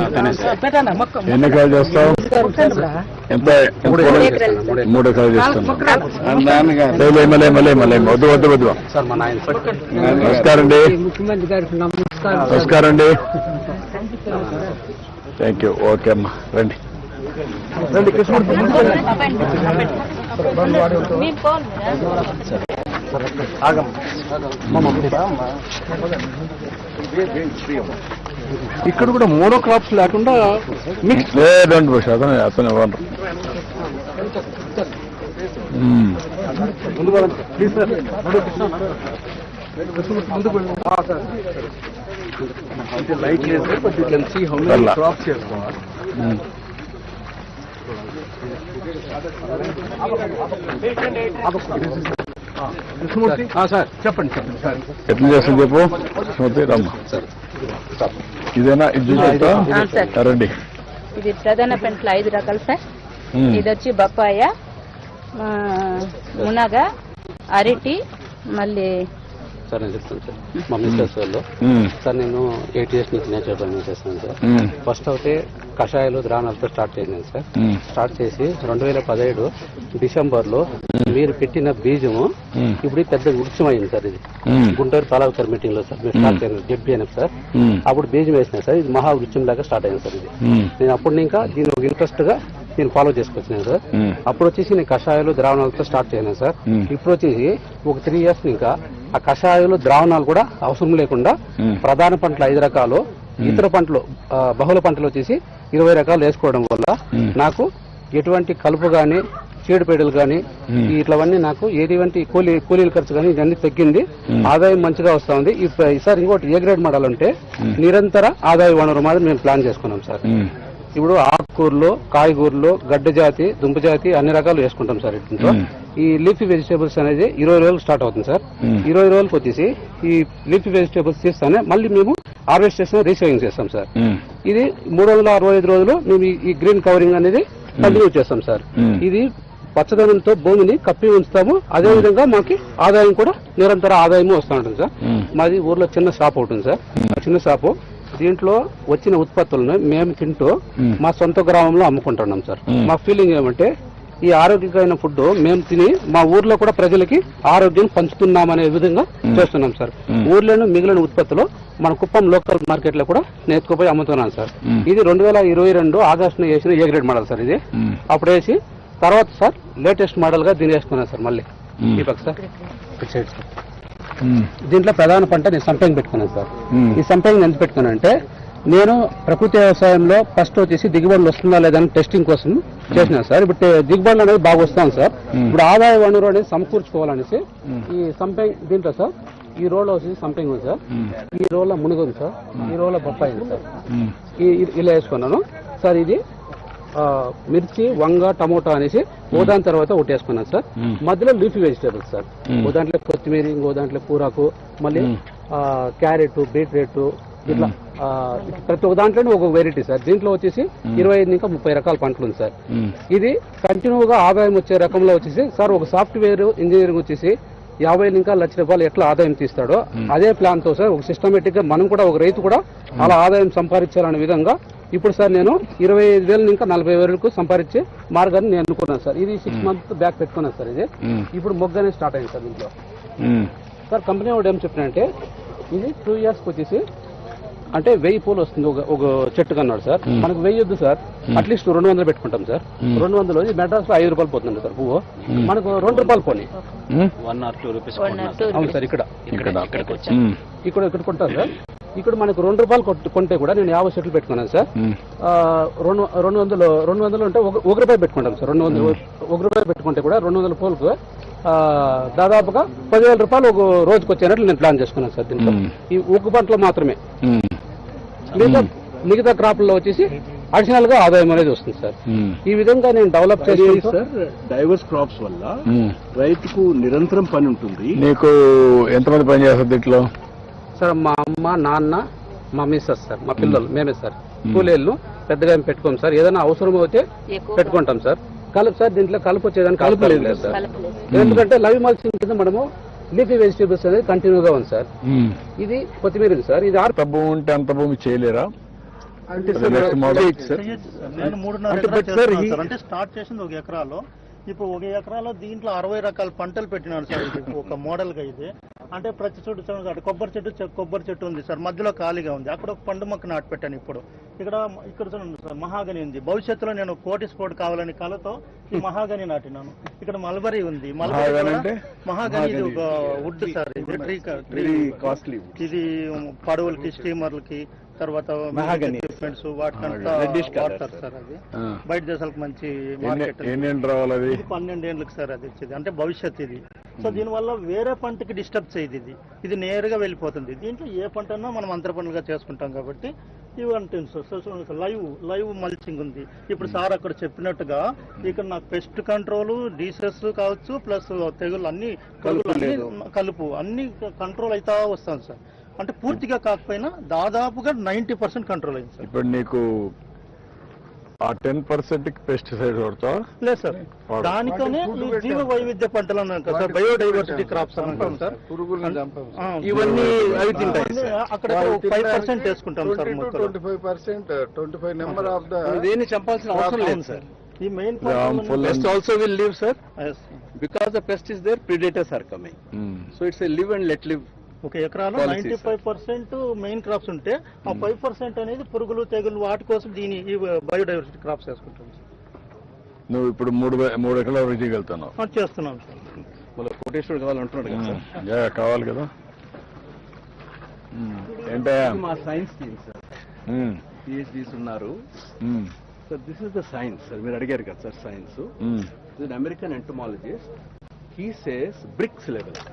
I: ఎన్ని ఎకరాలు చేస్తావు? ఎంత? 3 ఎకరాలు చేస్తున్నావు. మళ్ళీ వద్దు.
M: సార్ మా నాయన సార్.
I: నమస్కారం అండి. నమస్కారం అండి. Thank you. ఓకే అమ్మా, రండి.
K: ఇక్కడ కూడా మోనో క్రాప్స్ లేకుండా మిక్స్.
I: లేదండి బహుశా అతను ఇవ్వండి.
K: లైట్ లేదు but you can see how many crops చేసుకోవాలి. కృష్ణమూర్తి సార్ చెప్పండి సార్.
I: ఎట్లా చేస్తుంది చెప్పు కృష్ణమూర్తి. రమ్మ ఇదేనా? ఇది రండి.
L: ఇది ప్రధాన పంటలు 5 రకాలు సార్. ఇది వచ్చి బొప్పాయ, మునగ, అరటి, మళ్ళీ
M: సార్ నేను చెప్తాను సార్. మా మిస్సెస్ వాళ్ళు సార్, నేను 8 years నుంచి నేచురల్ ఫార్మింగ్ చేస్తాను సార్. ఫస్ట్ ఒకటి కషాయాలు ద్రావణాలతో స్టార్ట్ చేసినాను సార్. స్టార్ట్ చేసి 2017 డిసెంబర్లో మీరు పెట్టిన బీజము ఇప్పుడు పెద్ద వృక్షం అయింది సార్. ఇది గుంటూరు తాలూకర్ మీటింగ్ లో సార్ మీరు స్టార్ట్ చేయాలి జెడ్బీఎన్ఎఫ్ సార్. అప్పుడు బీజం వేసినా సార్. ఇది మహావృక్షం లాగా స్టార్ట్ అయింది సార్. ఇది నేను అప్పుడు ఇంకా దీని ఒక ఇంట్రెస్ట్ గా నేను ఫాలో చేసుకొచ్చినాను సార్. అప్పుడు వచ్చేసి నేను కషాయాలు ద్రావణాలతో స్టార్ట్ చేయను సార్. ఇప్పుడు వచ్చేసి ఒక 3 years ఇంకా ఆ కషాయాలు ద్రావణాలు కూడా అవసరం లేకుండా ప్రధాన పంటలు 5 రకాలు, ఇతర పంటలు బహుళ పంటలు వచ్చేసి 20 రకాలు వేసుకోవడం వల్ల నాకు ఎటువంటి కలుపు గాని చీడపీడలు కానీ ఇట్లవన్నీ నాకు ఎటువంటి కూలీల ఖర్చు కానీ ఇవన్నీ తగ్గింది. ఆదాయం మంచిగా వస్తా ఉంది. ఈసారి ఇంకోటి ఏ గ్రేడ్ మోడల్ అంటే నిరంతర ఆదాయ వనరు మాదిరి మేము ప్లాన్ చేసుకున్నాం సార్. ఇప్పుడు ఆకుకూరలు, కాయగూరలు, గడ్డ జాతి, దుంప జాతి అన్ని రకాలు వేసుకుంటాం సార్. ఇంట్లో ఈ లీఫీ వెజిటేబుల్స్ అనేది 20 రోజులు స్టార్ట్ అవుతుంది సార్. 20 రోజులకు వచ్చేసి ఈ లీఫీ వెజిటేబుల్స్ తీస్తానే మళ్ళీ మేము హార్వెస్ట్ చేస్తాం, రీసేవింగ్ చేస్తాం సార్. ఇది 365 రోజులు మేము ఈ గ్రీన్ కవరింగ్ అనేది కంటిన్యూ చేస్తాం సార్. ఇది పచ్చదనంతో భూమిని కప్పి ఉంచుతాము. అదే విధంగా మాకు ఆదాయం కూడా నిరంతర ఆదాయము వస్తూ ఉంటుంది సార్. మాది ఊర్లో చిన్న షాప్ ఉంటుంది సార్. చిన్న షాపు. దీంట్లో వచ్చిన ఉత్పత్తులను మేము తింటూ మా సొంత గ్రామంలో అమ్ముకుంటున్నాం సార్. మా ఫీలింగ్ ఏమంటే ఈ ఆరోగ్యకరమైన ఫుడ్ మేము తిని మా ఊర్లో కూడా ప్రజలకి ఆరోగ్యం పంచుతున్నామనే విధంగా చేస్తున్నాం సార్. ఊర్లోనూ మిగిలిన ఉత్పత్తులు మన కుప్పం లోకల్ మార్కెట్ లో కూడా నేర్చుకుపోయి అమ్ముతున్నాం సార్. ఇది 2022 ఆగస్టులో వేసిన ఏ గ్రేడ్ మోడల్ సార్. ఇది అప్పుడు వేసి తర్వాత సార్ లేటెస్ట్ మోడల్ గా దీన్ని వేసుకున్నాను సార్. మళ్ళీ ఈ పక్క సార్ సైడ్ సార్. దీంట్లో ప్రధాన పంట నేను సంపెంగ్ పెట్టుకున్నాను సార్. ఈ సంపెంగ్ ఎంత పెట్టుకున్నానంటే నేను ప్రకృతి వ్యవసాయంలో ఫస్ట్ వచ్చేసి దిగుబడులు వస్తుందా లేదని టెస్టింగ్ కోసం చేసినాను సార్. ఇప్పుడు దిగుబడులు అనేది బాగా వస్తాను సార్. ఇప్పుడు ఆదాయ వనరు అనేది సమకూర్చుకోవాలనేసి ఈ సంపెంగ్ దీంట్లో సార్ ఈ రోడ్లో వచ్చేసి సంపెంగ్ ఉంది సార్. ఈ రోడ్లో మునిగి ఉంది సార్. ఈ రోడ్లో బొప్పాయి ఉంది సార్. ఇలా వేసుకున్నాను సార్. ఇది మిర్చి, వంగ, టమోటా అనేసి ఓ దాని తర్వాత ఒకటి వేసుకున్నాను సార్. మధ్యలో లీఫీ వెజిటేబుల్స్ సార్. ఓ దాంట్లో కొత్తిమీర, ఇంకో దాంట్లో కూరాకు, మళ్ళీ క్యారెట్, బీట్రూట్, ఇట్లా ప్రతి ఒక్క దాంట్లోనే ఒక వెరైటీ సార్. దీంట్లో వచ్చేసి 25 ఇంకా 30 రకాల పంటలు ఉంది సార్. ఇది కంటిన్యూగా ఆదాయం వచ్చే రకంలో వచ్చేసి సార్ ఒక సాఫ్ట్వేర్ ఇంజనీరింగ్ వచ్చేసి 50 ఇంకా లక్ష రూపాయలు ఎట్లా ఆదాయం తీస్తాడో అదే ప్లాన్ తో సార్ ఒక సిస్టమేటిక్ గా మనం కూడా ఒక రైతు కూడా అలా ఆదాయం సంపాదించాలనే విధంగా ఇప్పుడు సార్ నేను 25,000 ఇంకా 40,000 సంపాదించే మార్గాన్ని నేను అనుకున్నాను సార్. ఇది 6 months బ్యాక్ పెట్టుకున్నాను సార్. ఇది ఇప్పుడు మొగ్గ అనేది స్టార్ట్ అయింది సార్ దీంట్లో సార్. కంపెనీ వాడు ఏం చెప్పినంటే ఇది 2 years వచ్చేసి అంటే 1000 పూలు వస్తుంది ఒక చెట్టు కన్నాడు సార్. మనకు 1000 వద్దు సార్. అట్లీస్ట్ 200 పెట్టుకుంటాం సార్. 200 మెడ్రాస్ లో 5 రూపాయలు పోతుంది సార్ పువ్వు. మనకు 2 రూపాయలు పోనీ 1 or 2 rupees.
E: అవును సార్.
M: ఇక్కడ కొంటారు సార్. ఇక్కడ మనకు 2 రూపాయలు కొంటే కూడా నేను 50 చెట్లు పెట్టుకున్నాను సార్. 200 అంటే 1 రూపాయి పెట్టుకుంటాం సార్. 1 రూపాయి పెట్టుకుంటే కూడా 200 పూలకు దాదాపుగా 10,000 రూపాయలు ఒక రోజుకి వచ్చేటట్లు నేను ప్లాన్ చేసుకున్నాను సార్. దీంట్లో ఈ ఒక్క పంటలో మాత్రమే. మిగతా క్రాప్లో వచ్చేసి అడిషనల్ గా ఆదాయం అనేది వస్తుంది సార్. ఈ విధంగా నేను డెవలప్ చేసి
K: సార్ డైవర్స్ క్రాప్స్ వల్ల రైతుకు నిరంతరం పని ఉంటుంది.
I: నీకు ఎంతమంది పని చేస్తారు దీంట్లో
M: సార్? మా అమ్మ, నాన్న, మా మిస్సెస్ సార్, మా పిల్లలు, మేమే సార్. కూలీళ్ళు పెద్దగా ఏం పెట్టుకోం సార్. ఏదైనా అవసరం అయితే పెట్టుకుంటాం సార్. కలుపు సార్ దీంట్లో కలుపు వచ్చేదానికి కలుపు లేదు సార్. ఎందుకంటే లైవ్ మల్చింగ్ కింద మనము లీఫీ వెజిటేబుల్స్ అనేది కంటిన్యూగా ఉంది సార్. ఇది కొత్తిమీర ఉంది సార్. ఇది
I: అంత భూమి ఉంటే అంత భూమి చేయలేరా?
N: అంటే సార్ నేను 3.5 ఎకరాలు అంటే స్టార్ట్ చేసింది 1 ఎకరాలో. ఇప్పుడు 1 ఎకరాలో దీంట్లో 60 రకాల పంటలు పెట్టినాడు సార్. ఇది ఒక మోడల్ గా ఇది. అంటే ప్రతి చోటు కొబ్బరి చెట్టు ఉంది సార్. మధ్యలో ఖాళీగా ఉంది. అక్కడ ఒక పండు మొక్క నాటి పెట్టాను. ఇప్పుడు ఇక్కడ చూడండి సార్ మహాగని ఉంది. భవిష్యత్తులో నేను కోటి స్పోర్ట్ కావాలని కలతో ఈ మహాగని నాటినాను. ఇక్కడ మల్బరీ ఉంది. మహాగని ఇది ఒక వుడ్ సార్. ఇది ట్రీ
K: కాస్ట్లీ.
N: ఇది పడవలకి, స్టీమర్లకి, తర్వాత ఎక్విప్మెంట్స్ వాటికంతా వాడతారు సార్. అది బయట దేశాలకు మంచి మార్కెట్. 12 ఏళ్ళకి సార్ అది వచ్చేది. అంటే భవిష్యత్ ఇది. సో దీనివల్ల వేరే పంటకి డిస్టర్బ్ చేయదు. ఇది నేరుగా వెళ్ళిపోతుంది. దీంట్లో ఏ పంట అన్నా మనం అంతర పంటలుగా చేసుకుంటాం కాబట్టి ఇవి అంటే లైవ్ మల్చింగ్ ఉంది. ఇప్పుడు సార్ అక్కడ చెప్పినట్టుగా ఇక్కడ నాకు పెస్ట్ కంట్రోల్, డిసెస్ కావచ్చు, ప్లస్ తెగులు అన్ని కలుపు అన్ని కంట్రోల్ అవుతా వస్తాను సార్. అంటే పూర్తిగా కాకపోయినా దాదాపుగా 90% కంట్రోల్ అయింది సార్.
I: ఇప్పుడు నీకు ఆ 10% పెస్టిసైడ్ కొడతావా?
N: లేదు సార్, దానికనే ఈ జీవ వైవిధ్య పంటలు అన్నాం కదా సార్, బయోడైవర్సిటీ క్రాప్స్ అన్నాం సార్.
K: ఇవన్నీ అవి తింటాయి సార్.
N: అక్కడ 5% వేసుకుంటాం సార్.
D: 25%, 25 నెంబర్ ఆఫ్ ద
K: దేన్ని చంపాల్సిన అవసరం లేదు సార్.
N: ఈ main
K: Pest also will live, sir. Yes. Because the pest is there, predators are coming. So it's a live and let live.
N: ఒక ఎకరాలో 95% మెయిన్ క్రాప్స్ ఉంటే ఆ 5% అనేది పురుగులు తెగులు వాటి కోసం దీని ఈ బయోడైవర్సిటీ క్రాప్స్ వేసుకుంటాం.
I: నువ్వు ఇప్పుడు 3 ఎకరాల వరకు చేయగలుగుతున్నావు?
N: చేస్తున్నాం సార్.
K: మళ్ళీ కోటేశ్వరుడు కావాలంటున్నాడు కదా
I: సార్. కావాలి కదా. ఏంటయ్యా
K: మా సైన్స్ టీమ్ సార్, PhDs ఉన్నారు sir. This is the science sir. మీరు అడిగారు కదా sir science. American entomologist, he says brix level.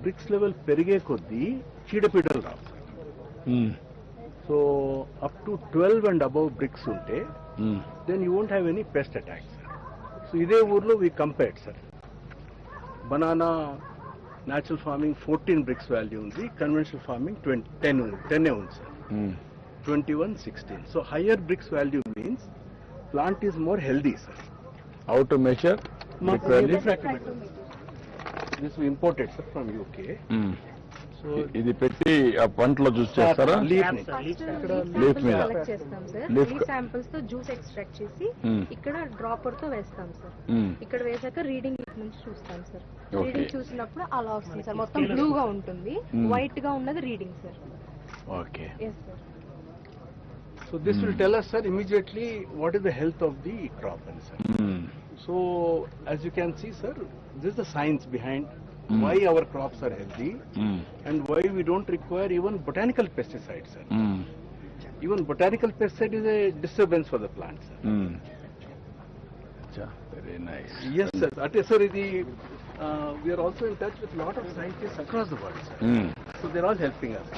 K: Brix level పెరిగే కొద్దీ చీడపీడలు రావు. So up to 12 and above brix ఉంటే then you won't have any pest attacks. So ఇదే ఊర్లో we compared sir. Banana natural farming 14 brix value ఉంది, కన్వెన్షనల్ ఫార్మింగ్ 10 ఉంది sir. 21, 16. So higher bricks value means plant is more healthy, sir.
I: How to measure brick value?
K: This we imported, sir, from UK. So
I: ఇది పెట్టి ఆ పంటలో చూస్ చేస్తారా?
K: లీఫ్ మీద
O: లీఫ్ శాంపిల్స్ తో జ్యూస్ ఎక్స్ట్రాక్ట్ చేసి ఇక్కడ డ్రాపర్ తో వేస్తాం సార్. ఇక్కడ వేసాక రీడింగ్ నుంచి చూస్తాం సార్. రీడింగ్ చూసినప్పుడు అలా వస్తుంది సార్. మొత్తం బ్లూగా ఉంటుంది, వైట్ గా ఉన్నది reading sir.
K: Okay.
O: Yes sir.
K: So this will tell us, sir, immediately what is the health of the crop, sir. So as you can see, sir, this is the science behind why our crops are healthy and why we don't require even botanical pesticides, sir. Even botanical pesticide is a disturbance for the plants, sir.
I: Very nice.
K: Yes, sir. Sir, we are also in touch with a lot of scientists across the world, sir. So they're all helping us.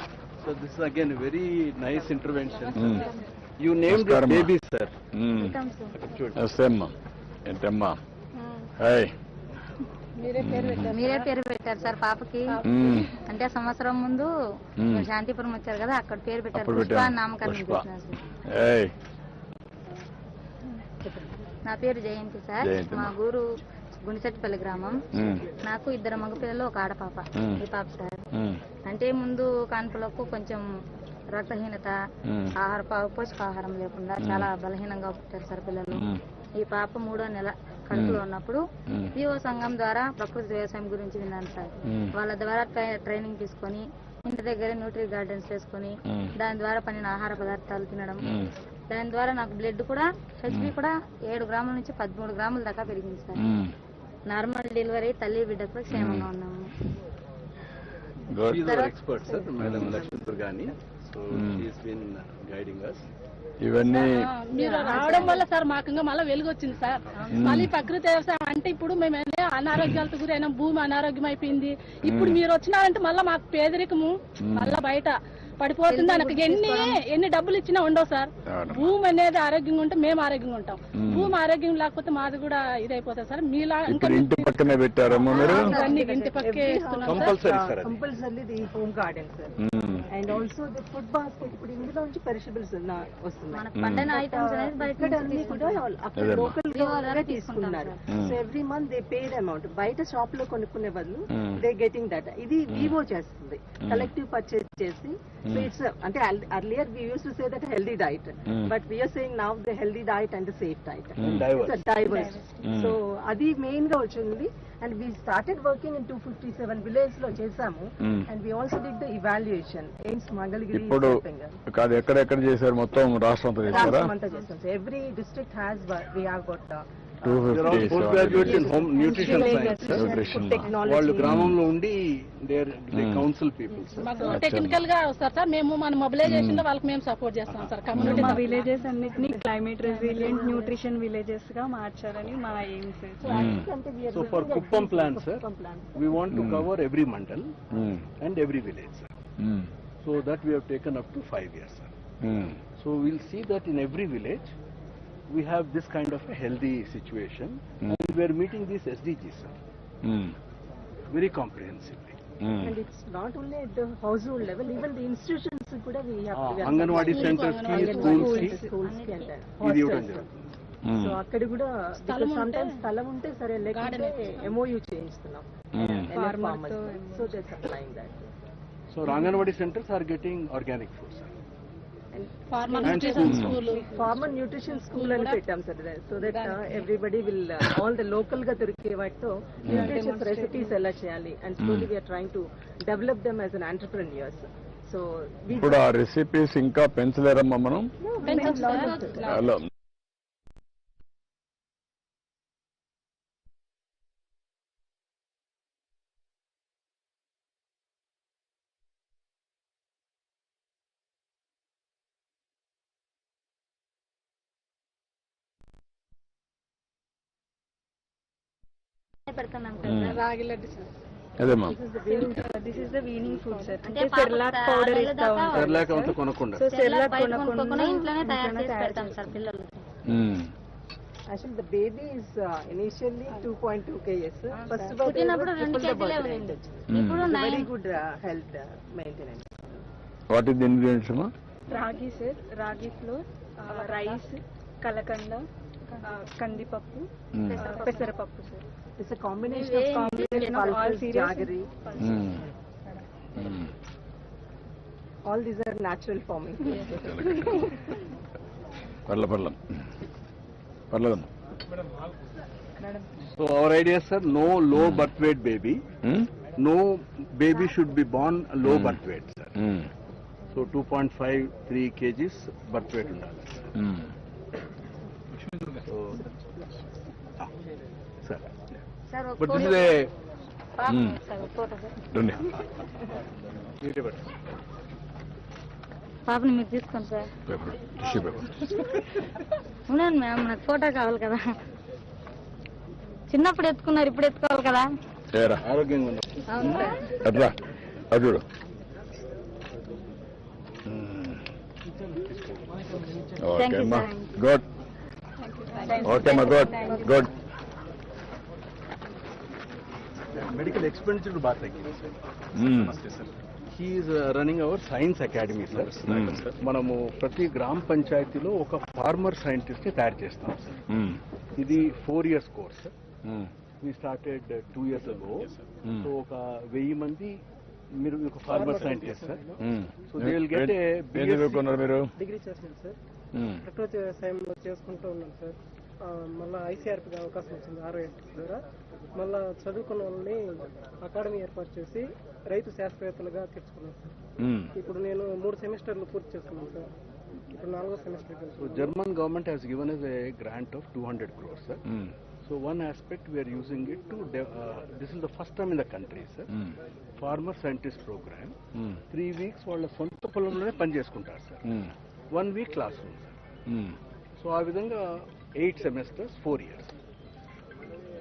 K: So this is again a very nice intervention. You named your baby, sir.
I: ఏంటమ్మా? హాయ్.
L: మీరే పేరు పెట్టారు సార్ పాపకి. అంటే సంవత్సరం ముందు శాంతిపురం వచ్చారు కదా, అక్కడ పేరు పెట్టారు. పుష్ప నామకరణం చేసినారు సార్. నా పేరు జయంతి సార్. మా ఊరు గుండిచెట్టుపల్లి గ్రామం. నాకు 2 మగపిల్లలు, ఒక ఆడపాప. ఈ పాప సార్ అంటే ముందు కాన్పులకు కొంచెం రక్తహీనత, పోషకాహారం లేకుండా చాలా బలహీనంగా పుట్టారు సార్ పిల్లలు. ఈ పాప 3వ నెల కడుపులో ఉన్నప్పుడు పిఓ సంఘం ద్వారా ప్రకృతి వ్యవసాయం గురించి విన్నాను సార్. వాళ్ళ ద్వారా ట్రైనింగ్ తీసుకొని ఇంటి దగ్గర న్యూట్రీ గార్డెన్స్ చేసుకుని దాని ద్వారా పండిన ఆహార పదార్థాలు తినడం, దాని ద్వారా నాకు బ్లడ్ కూడా హెచ్బి కూడా 7 గ్రాముల నుంచి 13 గ్రాముల దాకా పెరిగింది సార్. నార్మల్ డెలివరీ, తల్లి బిడ్డ కూడా క్షేమంగా ఉన్నాము.
K: She's our expert, sir, Madam Lakshmi Durgani. So she's been guiding us.
I: ఇవన్నీ
P: మీరు రావడం వల్ల సార్ మాకు ఇంకా మళ్ళీ వెలుగు వచ్చింది సార్. మళ్ళీ ప్రకృతి వ్యవసాయం అంటే ఇప్పుడు మేము అనారోగ్యాలతో గురైన భూమి అనారోగ్యం అయిపోయింది. ఇప్పుడు మీరు వచ్చినారంటే మళ్ళీ మాకు పేదరికము మళ్ళా బయట పడిపోతుంది. దానికి ఎన్ని డబ్బులు ఇచ్చినా ఉండవు సార్. భూమి అనేది ఆరోగ్యంగా ఉంటే మేము ఆరోగ్యంగా ఉంటాం. భూమి ఆరోగ్యం లేకపోతే మాది కూడా ఇదైపోతుంది సార్. మీలా
I: ఇంటి పక్కనే పెట్టారమ్మా మీరు?
P: ఇంటి పక్కే
Q: compulsory home garden sir. And also the food basket. ఇప్పుడు ఇందులో నుంచి పెరిషబుల్స్ వస్తున్నాయి. లోకల్ గా తీసుకున్నారు. So every month they paid amount. బయట షాప్ లో కొనుక్కునే బదులు దే గెటింగ్ దట్. ఇది వివో చేస్తుంది, కలెక్టివ్ పర్చేస్ చేసి. So it's అంటే earlier we used to say that healthy diet, but we are saying now the healthy diet and the safe diet. It's a diverse. So అది మెయిన్ గా వచ్చింది. And we started working in 257 villages లో చేసాము. And we also did the evaluation. aims Mangalagiri.
I: ఇప్పుడు కాదు, ఎక్కడెక్కడ చేశారు? మొత్తం రాష్ట్రం అంతా చేశారా?
Q: రాష్ట్రం అంతా చేస్తాం. So every district has, we have got
K: 250 post graduates in home nutrition science. వాళ్ళు గ్రామంలో ఉండి దే కౌన్సిల్ పీపుల్.
P: మాకు టెక్నికల్ గా వస్తారు సార్. మేము మన మొబిలైజేషన్ లో వాళ్ళకి మేము సపోర్ట్ చేస్తాం సార్. కమ్యూనిటీ
R: మా విలేజెస్ అన్నిటిని క్లైమేట్ రెసిలియంట్ న్యూట్రిషన్ విలేజెస్ గా మార్చాలని మా AIIMS.
K: So for Kuppam plan sir, we want to cover every mandal and every village, sir. So that we have taken up to 5 years, sir. So we'll see that in every village we have this kind of a healthy situation. And we are meeting these SDGs, sir, very comprehensively.
Q: And it's not only at the household level, even the institutions kuda we have to
K: anganwadi centres కి
Q: schools కి and
K: ఇది ఇవ్వడం
Q: hostels.
K: జరుగుతుంది.
Q: సో అక్కడ కూడా sometimes స్థలం ఉంటే సరే లేకపోతే MOU చేయిస్తున్నాం so they supplying that.
K: So anganwadi centres are getting organic foods.
P: Farmer
Q: nutrition school అని పెట్టాం sir, so that everybody will all the local గా దొరికే వాటితో న్యూట్రిషన్స్ రెసిపీస్ ఎలా చేయాలి and slowly we are trying to develop them as an entrepreneurs. So
I: ఇప్పుడు ఆ రెసిపీస్ ఇంకా పెంచలేరమ్మా మనం? హలో
L: పెడుతున్నాం
P: రాగి లడ్డు సార్.
I: అదేమా
R: this is the weaning food sir.
L: అంటే
R: సెర్లాక్ పౌడర్ ఇస్తా ఉంటాం.
K: సెర్లాక్ అంతా కొనకుండా
R: సో సెర్లాక్
L: కొనుక్కొని ఇంట్లోనే తయారు చేసి పెడతాం సార్ పిల్లలకి.
Q: Actually, the baby is initially 2.2 kgs. First birth
L: పుట్టినప్పుడు 2 కేజీలే ఉంది. ఇప్పుడు
Q: very good health maintenance.
I: What is the ingredients అమ్మా?
R: రాగి సార్, రాగి ఫ్లోర్, రైస్, కలకండ, కందిపప్పు, పెసరపప్పు sir.
Q: It's a combination of all cereals, jaggery. All these are natural forming.
I: పర్లేదమ్మా.
K: So our idea, sir, no low birth weight baby. No baby should be born low birth weight, sir. So 2.5-3 kgs birth weight undali. So, sir. But this is a
L: పాపని మీరు తీసుకోండి సార్. ఉన్నాను మ్యామ్, నాకు ఫోటో కావాలి కదా. చిన్నప్పుడు ఎత్తుకున్నారు, ఇప్పుడు ఎత్తుకోవాలి కదా.
K: ఆరోగ్యంగా ఉన్నా
L: అవును సార్.
I: అట్లా అదుడు ఓకే అమ్మా, గుడ్. ఓకే అమ్మా, గుడ్ గుడ్.
K: మెడికల్ ఎక్స్పెండిచర్ బాగా తగ్గింది sir. He is running our science academy sir. మనము ప్రతి గ్రామ పంచాయతీలో ఒక ఫార్మర్ సైంటిస్ట్ ని తయారు చేస్తాం సార్. ఇది 4 years course. We started 2 years ago. So ఒక 1000 మంది మీరు ఒక farmer scientist sir. So they will get a
I: మీరు
N: డిగ్రీ చేస్తున్నాను సార్. ప్రకృతి వ్యవసాయంలో చేసుకుంటూ ఉన్నాను సార్. మళ్ళీ ఐసీఆర్పీకి అవకాశం వచ్చింది ROS ద్వారా. మళ్ళా చదువుకున్న వాళ్ళని అకాడమీ ఏర్పాటు చేసి రైతు శాస్త్రవేత్తలుగా తెచ్చుకున్నాను సార్. ఇప్పుడు నేను 3 సెమిస్టర్లు పూర్తి చేసుకున్నాను సార్. ఇప్పుడు 4వ semester.
K: So German government has given us a grant of 200 crores, sir. So one aspect we are using it to, this is the first time in the country, sir. Farmer scientist program. 3 weeks వాళ్ళ సొంత పొలంలోనే పని చేసుకుంటారు sir. 1 week class room sir. So ఆ విధంగా 8 semesters, 4 years.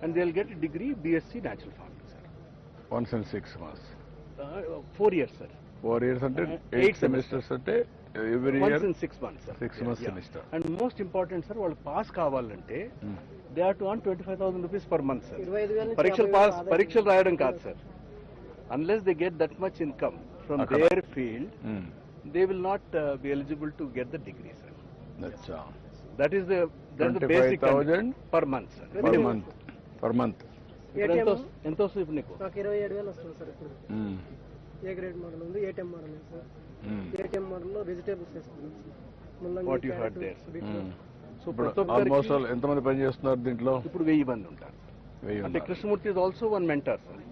K: And they'll get a degree BSc natural farming, sir.
I: Once in 6 months.
K: 4 years, sir.
I: 4 years అంటే 8 semesters అంటే every year.
K: Once in 6 months, sir.
I: 6 months semester.
K: And most important, sir, వాళ్ళు పాస్ కావాలంటే they have to earn 25,000 rupees per month, sir. పరీక్షలు రాయడం కాదు sir. Unless they get that much income from their field, they will not be eligible to get the degree, sir. That is the basic
I: 25,000
K: per month, sir.
I: Per month.
K: ఎంత వస్తుంది ఇప్పుడు నీకు?
N: నాకు 27,000 వస్తుంది సార్. ఇప్పుడు ఏ గ్రేడ్ మోడల్ ఉంది, ATM మోడల్ ఉంది సార్. ATM మోడల్లో వెజిటేబుల్స్ వేసుకున్నాం sir.
K: What you heard there, sir.
I: So almost ఎంతమంది పని చేస్తున్నారు దీంట్లో?
K: ఇప్పుడు 1000 మంది ఉంటారు. అంటే Krishnamurthy is also one mentor sir.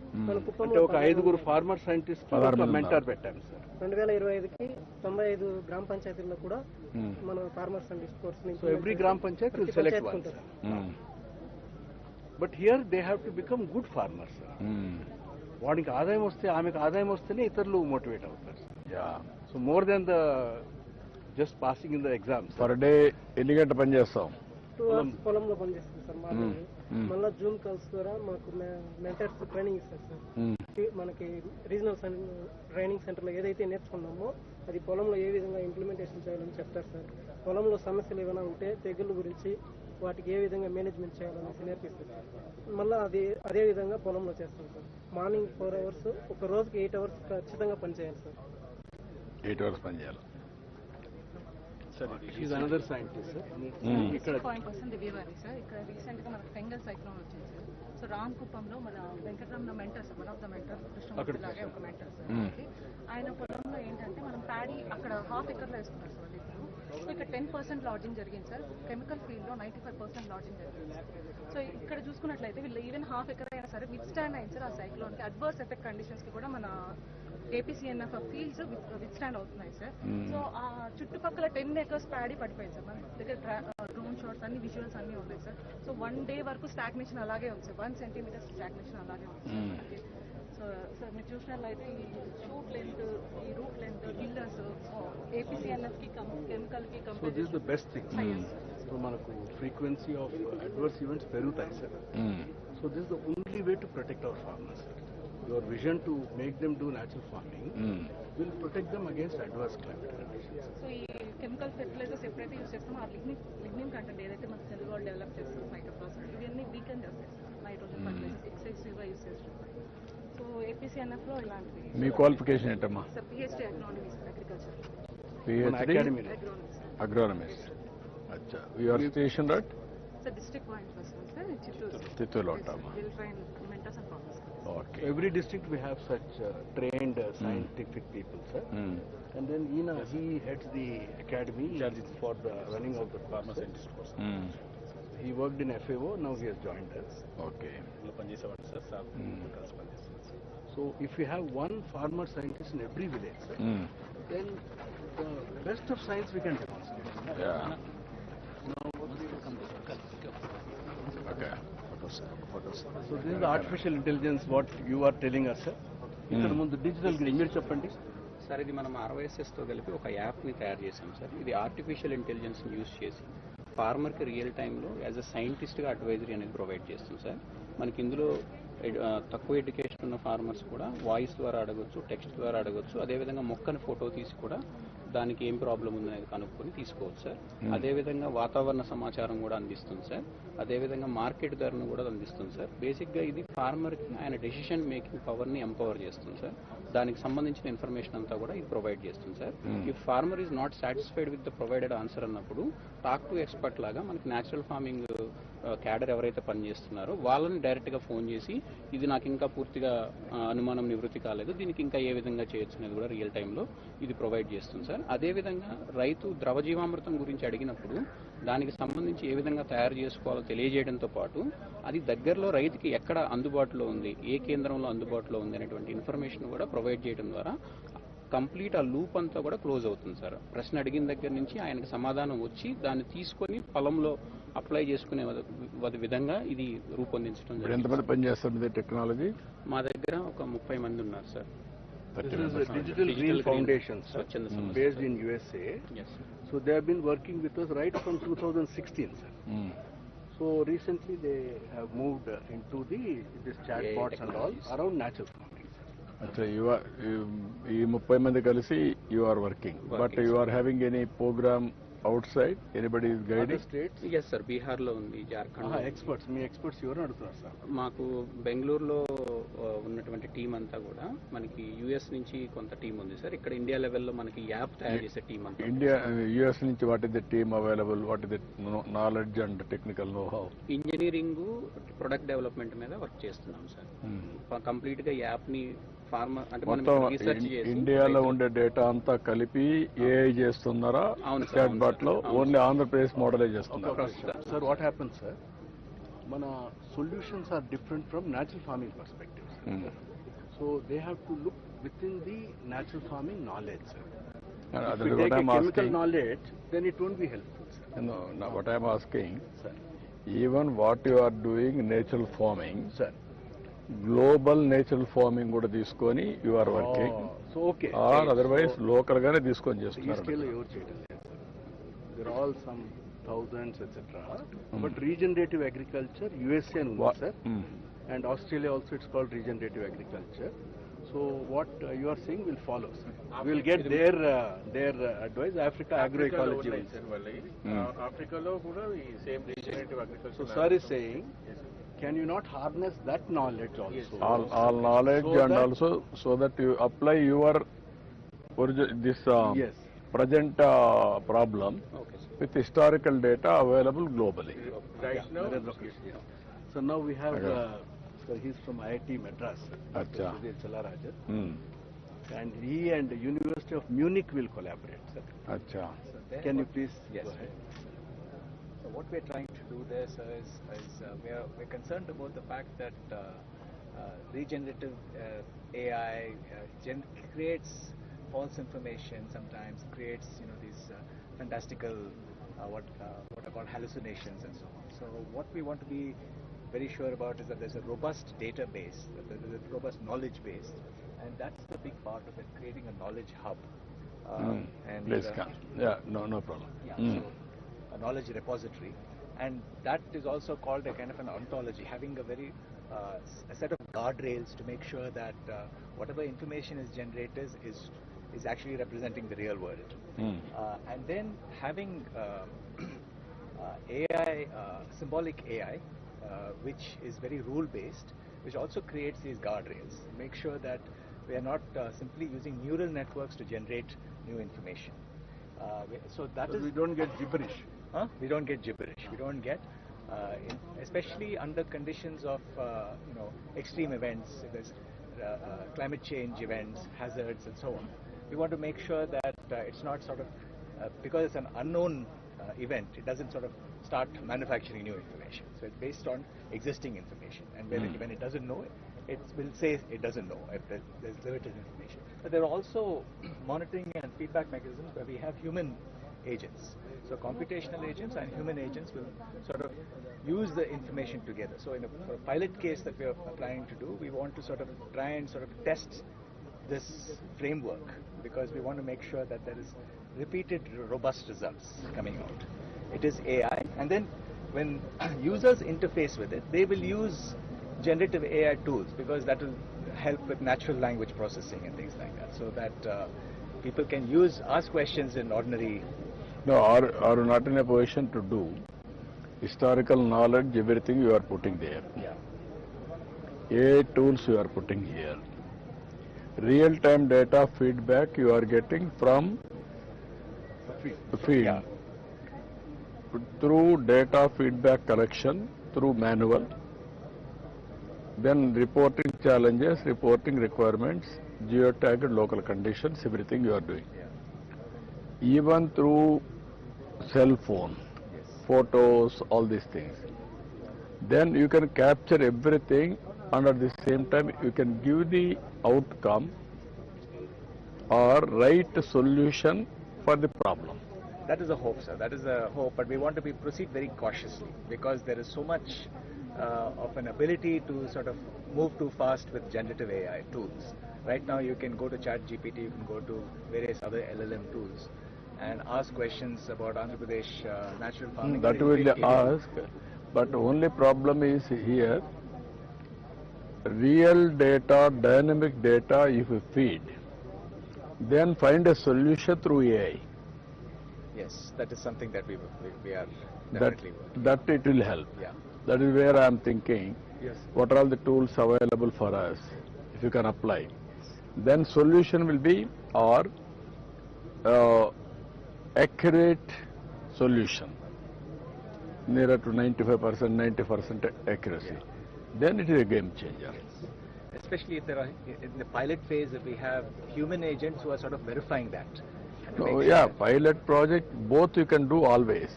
K: అంటే ఒక 5 ఫార్మర్ సైంటిస్ట్ మెంటర్ పెట్టాము సార్.
N: 2025కి 95 గ్రామ పంచాయతీల్లో కూడా మన ఫార్మర్ సైంటిస్ట్ కోర్స్ నుంచి.
K: సో ఎవ్రీ గ్రామ Panchayat will select one sir. But here they have to become good farmers sir. వాడికి ఆదాయం వస్తే, ఆమెకు ఆదాయం వస్తేనే ఇతరులు మోటివేట్ అవుతారు sir. So more than the just passing in the exams.
I: Per day ఎన్ని గంటలు పని చేస్తాం?
N: 2 hours పొలంలో పనిచేస్తుంది సార్. మళ్ళీ జూమ్ కాల్స్ ద్వారా మాకు మెంటర్స్ ట్రైనింగ్ ఇస్తారు సార్. మనకి రీజనల్ ట్రైనింగ్ సెంటర్ లో ఏదైతే నేర్చుకున్నామో అది పొలంలో ఏ విధంగా ఇంప్లిమెంటేషన్ చేయాలని చెప్తారు సార్. పొలంలో సమస్యలు ఏమైనా ఉంటే తెగుళ్ళ గురించి
S: వాటికి ఏ విధంగా మేనేజ్మెంట్ చేయాలనేసి నేర్పిస్తుంది. మళ్ళీ అదే విధంగా పొలంలో చేస్తాం సార్. మార్నింగ్ 4 hours, ఒక రోజుకి 8 hours ఖచ్చితంగా పనిచేయాలి సార్.
I: 8 hours పనిచేయాలి.
K: She's another scientist, sir.
T: ఇక్కడ దివ్యవారి సార్. ఇక్కడ రీసెంట్ గా మనకు ఫెంగల్ సైక్లోన్ వచ్చింది సార్. సో రాంకుప్పంలో మన Venkataramana mentor sir, one of the mentor, Krishnamurthy లాగే ఒక మెంటర్ సార్. ఆయన పొలంలో ఏంటంటే మనం ప్యాడీ అక్కడ హాఫ్ ఎకర్లో వేసుకున్నారు సార్ ఇప్పుడు. సో ఇక్కడ 10% లాడ్జింగ్ జరిగింది సార్. కెమికల్ ఫీల్డ్ లో 95% లాడ్జింగ్ జరిగింది సార్. సో ఇక్కడ చూసుకున్నట్లయితే వీళ్ళు ఈవెన్ హాఫ్ ఎకర్ అయినా సరే విత్ స్టాండ్ అయింది సార్. ఆ సైక్లోన్ కి అడ్వర్స్ ఎఫెక్ట్ కండిషన్స్ కి కూడా మన APCNF ఫీల్డ్స్ విత్ స్టాండ్ అవుతున్నాయి సార్. సో ఆ చుట్టుపక్కల 10 acres ప్యాడీ పడిపోయింది సార్. మన దగ్గర డ్రోన్ షాట్స్ అన్ని విజువల్స్ అన్ని ఉన్నాయి సార్. సో 1 day వరకు స్టాగ్నేషన్ అలాగే ఉంది సార్. 1 centimeter స్టాగ్నేషన్ అలాగే ఉంది. సో సార్ మీరు చూసినట్లయితే ఈ షూట్ లెంత్, ఈ రూట్ లెంత్, గిల్లర్స్ APCNF కి కెమికల్ కి
K: So this is the best thing. So మనకు frequency of adverse events పెరుగుతాయి sir. So this is the only way to protect our farmers. Your vision to make them do natural farming will protect them against adverse climate conditions.
T: So ఈ కెమికల్ ఫెర్టిలైజర్స్ ఎప్పుడైతే యూజ్ చేస్తామో ఆ లిగ్నిన్ కంటెంట్ ఏదైతే మన సెల్ వాల్ డెవలప్ చేస్తాం ఫైటోప్లాస్మ్ ఇవన్నీ వీకెన్ చేస్తాయి సార్. నైట్రోజన్ ఫర్టిలైజర్స్ ఎక్సెసివ్గా యూజ్ చేస్తాం. సో APCNF లో ఇలాంటివి.
I: మీ క్వాలిఫికేషన్ ఏంటమ్మా?
T: Sir PhD agronomy agriculture.
I: Agronomist. అచ్చా. Your station right?
T: Sir district point person sir Chittoor.
I: చిత్తూరులో ఉంటామా?
T: Will train mentors and farmers.
K: Okay. Every district we have such trained scientific people, sir. And then he heads the academy for the running of the farmer scientist course. He worked in FAO, now he has joined us.
I: Okay.
K: So if we have one farmer scientist in every village, sir, then the best of science we can demonstrate.
I: Yeah. Okay.
K: So this is the artificial intelligence what you are telling us, sir. ఇక్కడ ముందు డిజిటల్ గ్రీన్ మీరు చెప్పండి
U: సార్. ఇది మనం RYSSతో కలిపి ఒక యాప్ని తయారు చేసాం సార్. ఇది ఆర్టిఫిషియల్ ఇంటెలిజెన్స్ని యూజ్ చేసి ఫార్మర్కి రియల్ టైంలో యాజ్ అ సైంటిస్ట్గా అడ్వైజరీ అనేది ప్రొవైడ్ చేస్తుంది సార్. మనకి ఇందులో తక్కువ ఎడ్యుకేషన్ ఉన్న ఫార్మర్స్ కూడా వాయిస్ ద్వారా అడగొచ్చు, టెక్స్ట్ ద్వారా అడగొచ్చు. అదేవిధంగా మొక్కని ఫోటో తీసి కూడా దానికి ఏం ప్రాబ్లం ఉందనేది కనుక్కొని తీసుకోవచ్చు సార్. అదేవిధంగా వాతావరణ సమాచారం కూడా అందిస్తుంది సార్. అదేవిధంగా మార్కెట్ ధరను కూడా అందిస్తుంది సార్. బేసిక్గా ఇది ఫార్మర్కి ఆయన డెసిషన్ మేకింగ్ పవర్ని ఎంపవర్ చేస్తుంది సార్. దానికి సంబంధించిన ఇన్ఫర్మేషన్ అంతా కూడా ఇది ప్రొవైడ్ చేస్తుంది సార్. ఈ farmer is not satisfied with the provided answer అన్నప్పుడు టాక్ టు ఎక్స్పర్ట్ లాగా మనకి న్యాచురల్ ఫార్మింగ్ క్యాడర్ ఎవరైతే పనిచేస్తున్నారో వాళ్ళని డైరెక్ట్గా ఫోన్ చేసి ఇది నాకు ఇంకా పూర్తిగా అనుమానం నివృత్తి కాలేదు, దీనికి ఇంకా ఏ విధంగా చేయొచ్చు అనేది కూడా రియల్ టైంలో ఇది ప్రొవైడ్ చేస్తుంది సార్. అదేవిధంగా రైతు ద్రవజీవామృతం గురించి అడిగినప్పుడు దానికి సంబంధించి ఏ విధంగా తయారు చేసుకోవాలో తెలియజేయడంతో పాటు అది దగ్గరలో రైతుకి ఎక్కడ అందుబాటులో ఉంది, ఏ కేంద్రంలో అందుబాటులో ఉంది అనేటువంటి ఇన్ఫర్మేషన్ కూడా ప్రొవైడ్ చేయడం ద్వారా కంప్లీట్ ఆ లూప్ అంతా కూడా క్లోజ్ అవుతుంది సార్. ప్రశ్న అడిగిన దగ్గర నుంచి ఆయనకు సమాధానం వచ్చి దాన్ని తీసుకొని పొలంలో అప్లై చేసుకునే విధంగా ఇది రూపొందించడం జరిగింది.
I: ఎంతమంది పనిచేస్తారు టెక్నాలజీ?
U: మా దగ్గర ఒక 30 మంది ఉన్నారు sir.
K: This is a Digital Green Foundation, sir, based in USA.
U: Yes, sir.
K: So they have been working with us right from 2016, sir. So recently they have moved into this chatbots and all around natural farming.
I: అచ్చా. ఈ 30 మంది కలిసి you are working, but you are having any programme outside? Anybody is guiding?
K: Other states?
U: Yes, sir. బీహార్లో ఉంది, జార్ఖండ్.
K: ఎక్స్పర్ట్స్, మీ ఎక్స్పర్ట్స్ ఎవరు అడుగుతున్నారు సార్?
U: మాకు బెంగళూరులో ఉన్నటువంటి టీం అంతా కూడా మనకి యుఎస్ నుంచి కొంత టీం ఉంది సార్. ఇక్కడ ఇండియా లెవెల్లో మనకి యాప్ తయారు చేసే టీం అంతా.
I: ఇండియా యుఎస్ నుంచి what is the team available? What is the knowledge and technical know how?
U: Engineering, product development మీద వర్క్ చేస్తున్నాం సార్. కంప్లీట్ గా యాప్ ని ఫార్మర్ అంటే మనం రీసెర్చ్ చేసి
I: ఇండియాలో ఉండే డేటా అంతా కలిపి ఏఐ చేస్తున్నారా? చాట్ బాట్ లో ఓన్లీ ఆంధ్రప్రదేశ్ మోడలే చేస్తున్నారు
K: సార్? వాట్ హ్యాపన్స్ సార్, మన solutions are different from natural farming perspective. So they have to look within the natural farming knowledge sir. If we take a chemical knowledge, then it won't be helpful, sir.
I: No, what I am asking, sir, even what you are doing natural farming,
K: sir,
I: global natural farming కూడా తీసుకొని you are working,
K: so okay,
I: or otherwise local గానే తీసుకొని చేస్తున్నారు.
K: ఈ స్కేల్ ఎవరు చేయడం లేదు sir. There are all some thousands etc. But regenerative agriculture USA and ఉంది sir, and Australia also it's called regenerative agriculture. So what you are saying will follow, sir. We will get their advice. Africa agroecology will say.
I: ఆఫ్రికాలో కూడా ఈ same regenerative
K: So
I: agriculture
K: sir is saying, can you not harness that knowledge also?
I: all knowledge
K: So
I: and
K: that-
I: also so that you apply your this
K: Yes.
I: present problem with historical data available globally.
K: Yeah, Narendra Krishna, yeah. So now we have, so he's from IIT Madras,
I: Acha.
K: Sudhir Chalarajan,
I: Hmm.
K: and he and the University of Munich will collaborate, sir.
I: Acha.
K: Can you please
A: Yes.
K: go ahead?
A: So what we're trying to do there, sir, is we're concerned about the fact that regenerative AI creates false information sometimes, creates these fantastical what are called hallucinations and so on. So what we want to be very sure about is that there's a robust database, that there's a robust knowledge base, and that's the big part of it, creating a knowledge hub. And
I: Please come. Yeah, no problem.
A: yeah, so a knowledge repository, and that is also called a kind of an ontology, having a very a set of guardrails to make sure that whatever information is generated is actually representing the real world. And then having AI, symbolic AI, which is very rule-based, which also creates these guardrails, make sure that we are not simply using neural networks to generate new information. So that
K: So
A: is...
K: we don't get gibberish.
A: We don't get gibberish. We don't get, especially under conditions of extreme events, there's climate change events, hazards, and so on. We want to make sure that it's not sort of because it's an unknown event, it doesn't sort of start manufacturing new information. So it's based on existing information, and when it doesn't know it will say it doesn't know if there's limited information. But there are also monitoring and feedback mechanisms where we have human agents. So computational agents and human agents will sort of use the information together. So in for a pilot case that we are planning to do, we want to sort of try and sort of test this framework, because we want to make sure that there is repeated robust results coming out. It is AI, and then when users interface with it, they will use generative AI tools, because that will help with natural language processing and things like that, so that people can ask questions in ordinary.
I: No, are not in a position to do historical knowledge, everything you are putting there.
A: Yeah.
I: AI tools you are putting here. Real-time data feedback you are getting from feed.
A: Yeah.
I: Through data feedback collection, through manual, then reporting challenges, reporting requirements, geotagged local conditions, everything you are doing. Even through cell phone, photos, all these things. Then you can capture everything, and at the same time you can give the outcome or right solution for the problem.
A: That is a hope, sir. That is a hope, but we want to proceed very cautiously, because there is so much of an ability to sort of move too fast with generative AI tools. Right now you can go to ChatGPT, you can go to various other LLM tools and ask questions about Andhra Pradesh natural farming.
I: That will ask, but only problem is here, real data, dynamic data if you feed, then find a solution through AI.
A: Yes, that is something that we are definitely working.
I: That it will help.
A: Yeah.
I: That is where I am thinking,
A: Yes.
I: what are all the tools available for us, if you can apply. Then solution will be our accurate solution, nearer to 95%, 90% accuracy. Then it is a game changer.
A: Especially if there are, in the pilot phase, if we have human agents who are sort of verifying that. and to
I: So,
A: make
I: yeah,
A: sure-
I: pilot project, both you can do always.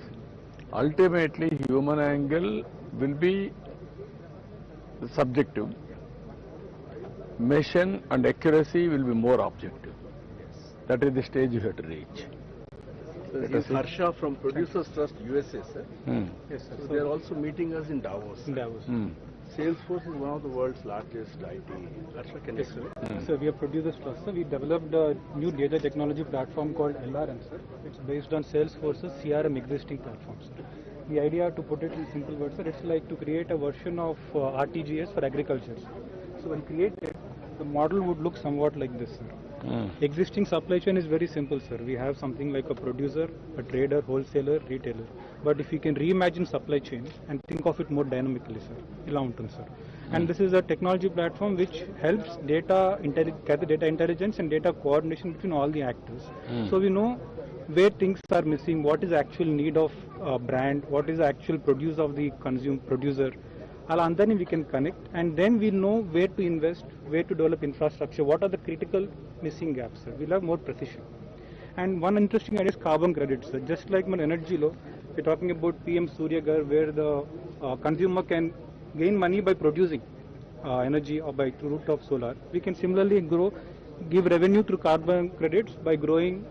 I: Ultimately, human angle will be subjective. Mission and accuracy will be more objective. That is the stage you have to reach.
K: So
I: Let
K: this
I: us
K: is
I: see.
K: Harsha from Producers Trust USA, sir.
S: Yes, sir.
K: So they are also meeting us in Davos.
S: Davos.
K: Salesforce is one of the world's largest IT. Harsha, can you
S: Yes, sir.
K: explain?
S: So we have produced trust. Sir, we developed a new data technology platform called LRM, sir. It's based on Salesforce's CRM existing platform, sir. The idea, to put it in simple words, sir, it's like to create a version of RTGS for agriculture. So when created, the model would look somewhat like this, sir. Existing supply chain is very simple, sir. We have something like a producer, a trader, wholesaler, retailer. But if you can reimagine supply chain and think of it more dynamically, sir, ila untundi, sir. And this is a technology platform which helps gather data intelligence and data coordination between all the actors. So we know where things are missing, what is the actual need of brand, what is the actual produce of the producer. And then we can connect, and then we know where to invest, where to develop infrastructure, what are the critical missing gaps, sir. We'll have more precision. And one interesting idea is carbon credits, sir. Just like my energy law, we're talking about PM Surya Ghar, where the consumer can gain money by producing energy or by route of solar. We can similarly give revenue through carbon credits by growing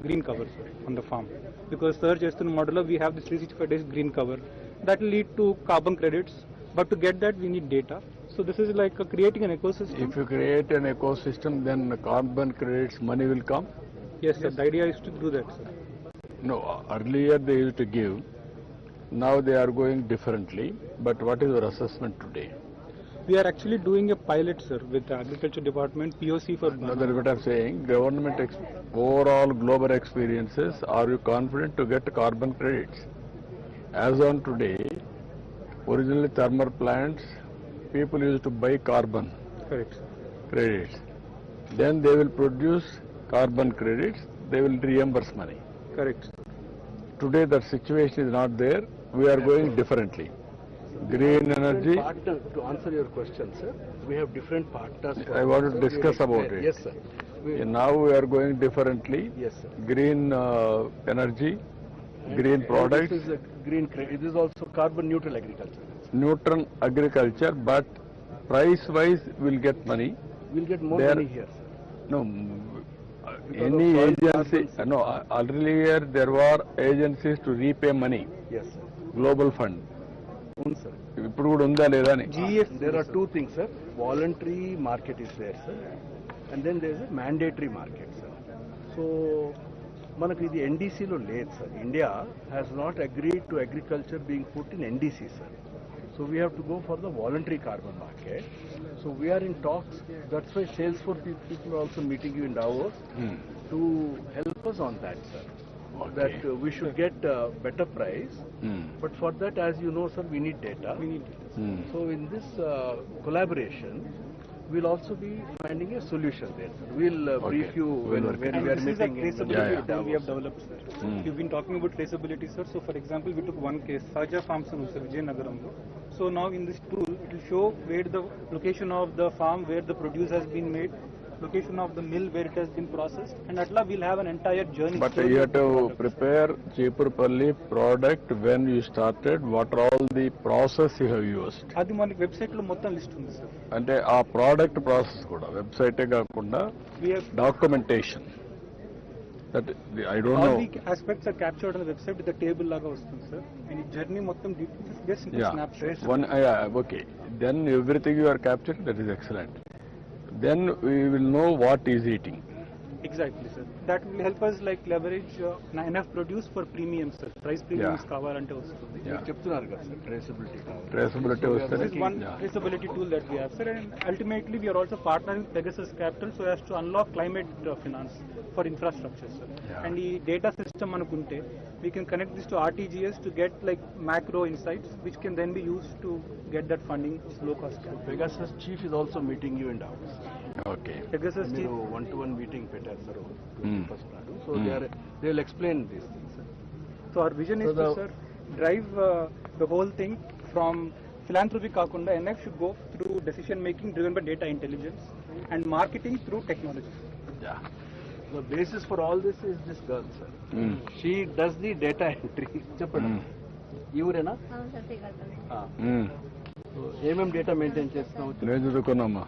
S: green cover, sir, on the farm. Because sir, just in Modular, we have this 365 days green cover. That will lead to carbon credits, but to get that we need data. So this is like creating an ecosystem.
I: If you create an ecosystem, then the carbon credits money will come?
S: Yes, sir. The idea is to do that, sir.
I: No, earlier they used to give. Now they are going differently. But what is your assessment today?
S: We are actually doing a pilot, sir, with the Agriculture Department, POC for...
I: No, that's what I'm saying. Government overall global experiences, are you confident to get carbon credits? As on today, originally thermal plants, people used to buy carbon credits. Then they will produce carbon credits, they will reimburse money.
S: Correct.
I: Today that situation is not there. We are going differently. Green energy.
K: To answer your question, sir, we have different partners.
I: I want to discuss about it.
K: Yes, sir.
I: Now we are going differently.
K: Yes, sir.
I: Green energy, green products.
K: This is a green credit. This is also carbon neutral agriculture.
I: Neutral agriculture, but price-wise we'll get money.
K: We'll get more money here, sir.
I: No, any agency. No, earlier there were agencies to repay money.
K: Yes, sir.
I: Global fund.
K: Sir.
I: ఇప్పుడు కూడా ఉందా లేదా అని?
K: There are two things, sir. Voluntary market is there, sir, and then there is a mandatory market, sir. So మనకు ఇది NDC లో లేదు, sir. India has not agreed to agriculture being put in NDC, sir. So we have to go for the voluntary carbon market. So we are in talks. That's why Salesforce people are also meeting you in Davos to help us on that, sir. Okay. That we should get better price. But for that, as you know, sir, we need data. So in this collaboration, we'll also be finding a solution there, sir. We'll brief you when we are meeting in
S: traceability tool we have developed, sir. You've been talking about traceability, sir. So for example, we took one case, Saja Farms in Vijayanagaramlo. So now in this tool, it will show where the location of the farm, where the produce has been made, location of the mill where it has been processed, and at last we'll have an entire journey.
I: But you have to prepare Chipurpalli product when you started. What are all the process you have used?
S: అది మనకి వెబ్సైట్ లో మొత్తం లిస్ట్ ఉంది, సార్.
I: అంటే ఆ ప్రోడక్ట్ ప్రాసెస్ కూడా వెబ్సైటే కాకుండా documentation. That I don't know.
S: All the aspects are captured on the website with the table laga vastund, sir. And journey mottam just in snapshot.
I: Okay. Then everything you are captured, that is excellent. Then we will know what is eating.
S: Exactly, sir. That will help us like leverage enough produce for premium, sir. Price premiums kavalante vastundi.
K: మీరు చెప్తున్నారు కదా sir traceability.
I: Traceability
S: this is one traceability tool that we have, sir. And ultimately we are also partnering with Pegasus Capital so as to unlock climate finance for infrastructure, sir. And the data system anukunte we can connect this to RTGS to get like macro insights which can then be used to get that funding low cost.
K: Pegasus chief is also meeting you in Davos.
I: Okay.
K: Pegasus chief one-to-one meeting పెట్టారు sir. So they will explain these things, sir.
S: So our vision is to, sir, drive the whole thing from philanthropy kakunda. NF should go through decision making driven by data intelligence and marketing through technology.
K: Yeah. The basis for all this is this girl, sir. She does the data entry. చెప్పండి. ఇవరేనా?
L: అవును సార్, శ్రీకాకుళం.
K: ఏమేం డేటా మెయింటైన్ చేస్తున్నావు?
I: నేను చదువుకున్నామా.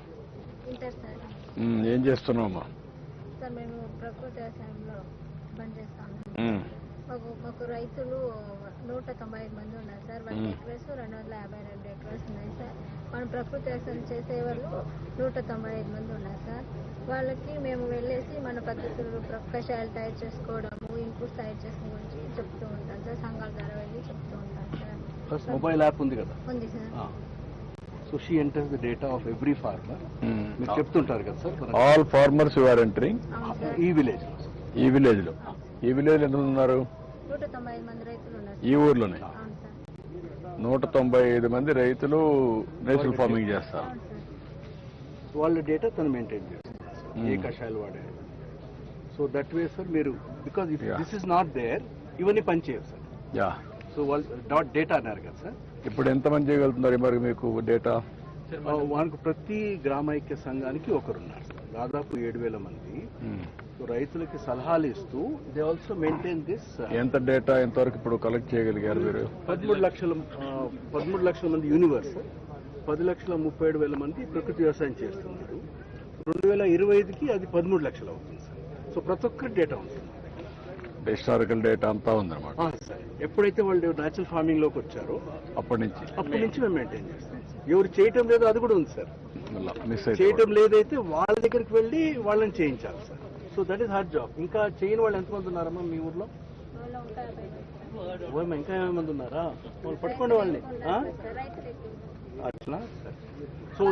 L: Inter sir.
I: ఏం చేస్తున్నామా?
L: సార్ మేము ప్రకృతి వ్యవసాయంలో పనిచేస్తాము. మాకు రైతులు 195 మంది ఉన్నారు సార్. 1 ఎకర్స్ 252 ఎకర్స్ ఉన్నాయి సార్. మనం ప్రకృతి వ్యవసాయం చేసేవాళ్ళు 195 మంది ఉన్నారు సార్. వాళ్ళకి మేము వెళ్ళేసి మన పద్ధతులు కషాయాలు తయారు చేసుకోవడము, ఇన్పుట్స్ తయారు చేసుకోవడం గురించి చెప్తూ ఉంటాం సార్. సంఘాల ద్వారా వెళ్ళి చెప్తూ ఉంటాం సార్.
K: మొబైల్ యాప్ ఉంది కదా?
L: ఉంది sir.
K: So she enters the data of every farmer. మీరు చెప్తుంటారు కదా sir,
I: all farmers you are entering
K: ఈ విలేజ్ లో.
I: ఈ విలేజ్ లో ఎంత ఉన్నారు?
L: 195 మంది రైతులు ఉన్నారు.
I: ఈ ఊర్లోనే 195 మంది రైతులు నేచురల్ ఫార్మింగ్ చేస్తారు.
K: వాళ్ళ డేటా తను మెయింటైన్ చేస్తారు, ఏ కషాయాలు వాడారు. సో దట్ వే సార్ మీరు, because if this is not there ఇవన్నీ పని చేయవు సార్.
I: యా.
K: సో వాళ్ళు డాట్ డేటా అన్నారు కదా సార్.
I: ఇప్పుడు ఎంతమంది చేయగలుగుతున్నారు మరి మీకు డేటా?
K: మనకు ప్రతి గ్రామైక్య సంఘానికి ఒకరున్నారు సార్, దాదాపు 7,000 మంది. సో రైతులకి సలహాలు ఇస్తూ దే ఆల్సో మెయింటైన్ దిస్.
I: ఎంత డేటా ఎంతవరకు ఇప్పుడు కలెక్ట్ చేయగలిగారు మీరు?
K: 13 లక్షల మంది యూనివర్స్, 10,37,000 మంది ప్రకృతి వ్యవసాయం చేస్తున్నారు. 2025కి అది 13 లక్షలు అవుతుంది సార్. సో ప్రతి ఒక్కరి డేటా ఉంటుంది,
I: హిస్టారికల్ డేటా అంతా ఉందన్నమాట.
K: సార్ ఎప్పుడైతే వాళ్ళు న్యాచురల్ ఫార్మింగ్ లోకి వచ్చారో
I: అప్పటి నుంచి
K: మేము మెయింటైన్ చేస్తాం. ఎవరు చేయటం లేదో అది కూడా ఉంది సార్. చేయటం లేదైతే వాళ్ళ దగ్గరికి వెళ్ళి వాళ్ళని చేయించాలి sir. So that is hard job. ఇంకా చేయని వాళ్ళు ఎంతమంది ఉన్నారమ్మా మీ ఊర్లో? ఇంకా ఏమంది ఉన్నారా? వాళ్ళు పట్టుకోండి వాళ్ళని. అట్లా so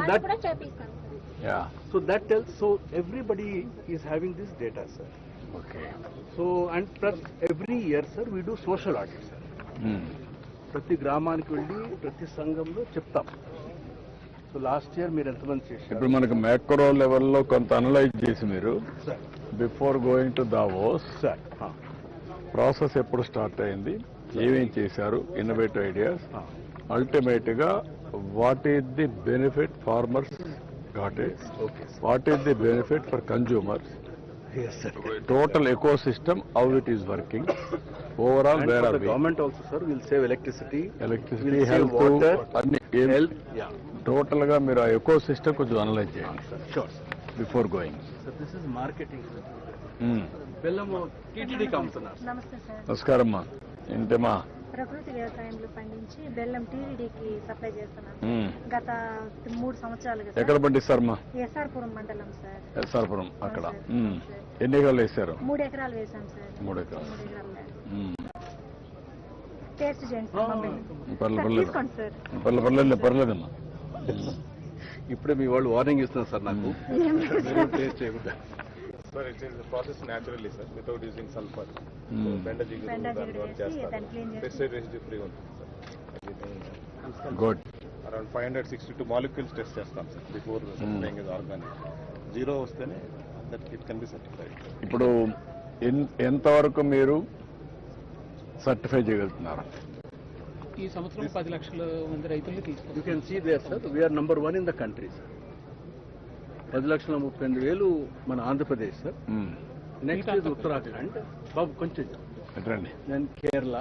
K: that tells. So everybody is having this data sir.
I: Okay.
K: So and every year sir we do social audit sir. ప్రతి గ్రామానికి వెళ్ళి ప్రతి సంఘంలో చెప్తాం. సో లాస్ట్ ఇయర్ మీరు ఎంతమంది చేశారు?
I: ఇప్పుడు మనకు మ్యాక్రో లెవెల్లో కొంత అనలైజ్ చేసి మీరు before going to Davos
K: sir
I: process ఎప్పుడు స్టార్ట్ అయింది, ఏమేం చేశారు, ఇన్నోవేటివ్ ఐడియాస్, అల్టిమేట్ గా what is the benefit farmers got it, what is the benefit for consumers, total ecosystem, how it is working, overall
K: and
I: where
K: for
I: are
K: the
I: we?
K: government also sir will save electricity,
I: Electricity,
K: save
I: health,
K: water,
I: health,
K: yeah,
I: total గా మీరు ఆ ఎకోసిస్టమ్ కొంచెం అనలైజ్ చేయండి
K: sure
I: before going.
K: so this is marketing sir. బెల్లం టీటీడీకి అమ్ముతున్నారు.
C: నమస్తే సార్.
I: నమస్కారం అమ్మా. ఏంటమ్మా?
C: ప్రకృతి వ్యవసాయంలో పండించి బెల్లం టీడీడీకి సప్లై చేస్తున్నాం గత 3 సంవత్సరాలుగా.
I: ఎక్కడ పండిస్తారమ్మా?
C: ఎస్ఆర్పురం మండలం సార్.
I: ఎస్ఆర్పురం అక్కడ. ఎన్ని ఎకరాలు వేశారు?
C: 3 ఎకరాలు వేసాం సార్.
I: 3 ఎకరాలు.
C: టేస్ట్ చేయండి
I: పర్లేదమ్మా.
K: ఇప్పుడే మీ వాళ్ళు వార్నింగ్ ఇస్తున్నారు సార్ నాకు. టేస్ట్ చేయకుండా.
V: Sir, it is processed naturally, sir, without using sulfur. Pesticide residue free ఉంటుంది sir.
I: Good.
V: Around 562 molecules test చేస్తాం sir before certifying as organic. 0 వస్తేనే that it can be certified.
I: ఇప్పుడు ఎంతవరకు మీరు సర్టిఫై చేయగలుగుతున్నారు?
W: ఈ సంవత్సరం 10 లక్షల మంది రైతులు తీసుకుంటారు.
K: You can see there sir we are number 1 in the country sir. 10,38,000 మన Andhra Pradesh sir. Next is Uttarakhand, బాబు కొంచెం then Kerala,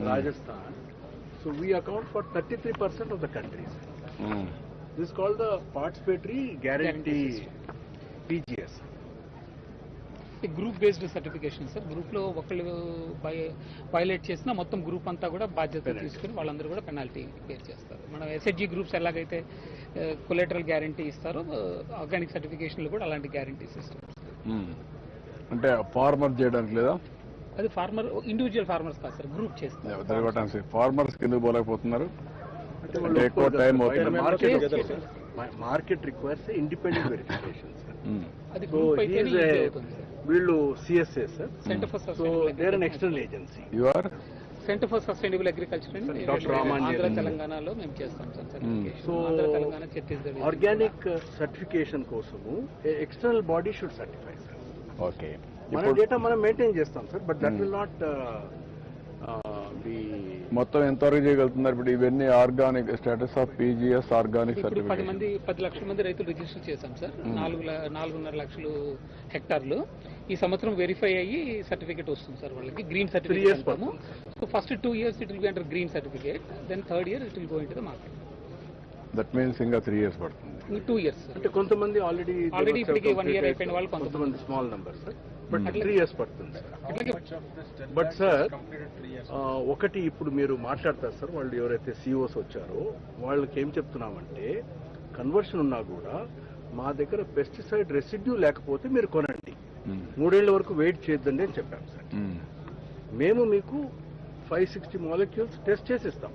K: Rajasthan. So we account for 33% of the country sir. This called the participatory guarantee PGS.
W: Group based certification sir. Group లో ఒకళ్ళు వైలేట్ చేసినా మొత్తం గ్రూప్ అంతా కూడా బాధ్యత తీసుకుని వాళ్ళందరూ కూడా పెనాల్టీ పే చేస్తారు. మనం SHG గ్రూప్స్ ఎలాగైతే కొలెటరల్ గ్యారంటీ ఇస్తారో ఆర్గానిక్ సర్టిఫికేషన్ లో కూడా అలాంటి గ్యారంటీస్ ఇస్తారు.
I: అంటే ఫార్మర్ చేయడానికి లేదా?
W: అది ఫార్మర్ ఇండివిజువల్ ఫార్మర్స్ కాదు సార్, గ్రూప్ చేస్తారు.
I: ఫార్మర్స్ కింద పోలేకపోతున్నారు అంటే ఎక్కువ టైం అవుతుంది.
K: Market requires independent verification sir.
W: అది గ్రూప్ అయితే
K: వీళ్ళు CSA sir. Centre for sustainable external agency.
I: You are
W: centre for sustainable agriculture Andhra తెలంగాణలో మేము చేస్తాం sir certification.
K: So
W: Andhra Telangana Chhattisgarh
K: organic certification కోసము external body should certify sir.
I: Okay.
K: మన డేటా మనం మెయింటైన్ చేస్తాం sir, but that will not B.
I: మొత్తం ఎంతవరకు చేయగలుగుతున్నారు ఇప్పుడు ఇవన్నీ organic status of PGS organic certification?
W: 10 లక్షల మంది రైతులు రిజిస్టర్ చేశాం సార్. 4.5 లక్షలు హెక్టార్లు. ఈ సంవత్సరం వెరిఫై అయ్యి సర్టిఫికేట్ వస్తుంది సార్ వాళ్ళకి, green certificate. So first 2 years it will be under green certificate, then 3rd year it will go into the market.
I: That means ఇంకా 3 years పడుతుంది.
W: 2 years
K: అంటే కొంతమంది ఆల్రెడీ
W: ఇప్పటికి 1 year అయిపోయిన వాళ్ళు
K: కొంతమంది small number sir, but 3 years పడుతుంది సార్. బట్ సార్ ఒకటి ఇప్పుడు మీరు మాట్లాడతారు సార్, వాళ్ళు ఎవరైతే CEOs వచ్చారో వాళ్ళకి ఏం చెప్తున్నామంటే కన్వర్షన్ ఉన్నా కూడా మా దగ్గర పెస్టిసైడ్ రెసిడ్యూ లేకపోతే మీరు కొనండి, 3 ఏళ్ల వరకు వెయిట్ చేయొద్దండి అని చెప్పాం సార్. మేము మీకు 560 molecules టెస్ట్ చేసి ఇస్తాం,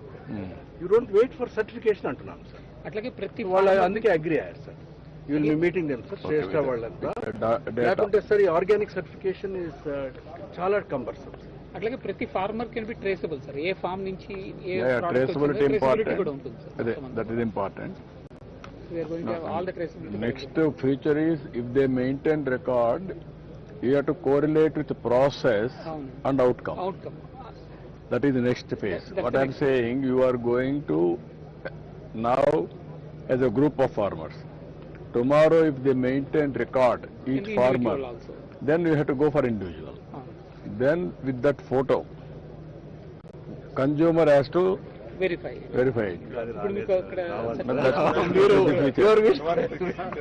K: you don't wait for certification అంటున్నాం సార్.
W: అట్లాగే ప్రతి
K: వాళ్ళు అందుకే అగ్రి అయ్యారు sir. You will be meeting them sir, శ్రేష్ఠ వాళ్ళంతా. లేకుంటే సార్ ఈ ఆర్గానిక్ సర్టిఫికేషన్ ఇస్ చాలా కంపల్సరీ.
W: అట్లాగే ప్రతి farmer can be traceable sir, ఏ ఫార్మ్ నుంచి ఏ
I: ట్రేసబిలిటీ
W: కూడా ఉంటుంది సార్.
I: అదే that is important.
W: We are going to have all the traceability.
I: Next feature is if they maintain record, you have to correlate with the process and outcome. That is the next phase. What I am saying, you are going to now as a group of farmers. Tomorrow if they maintain record, each farmer, then you have to go for individual. Then with that photo, consumer has to
W: verify it. ఇప్పుడు మీకు అక్కడ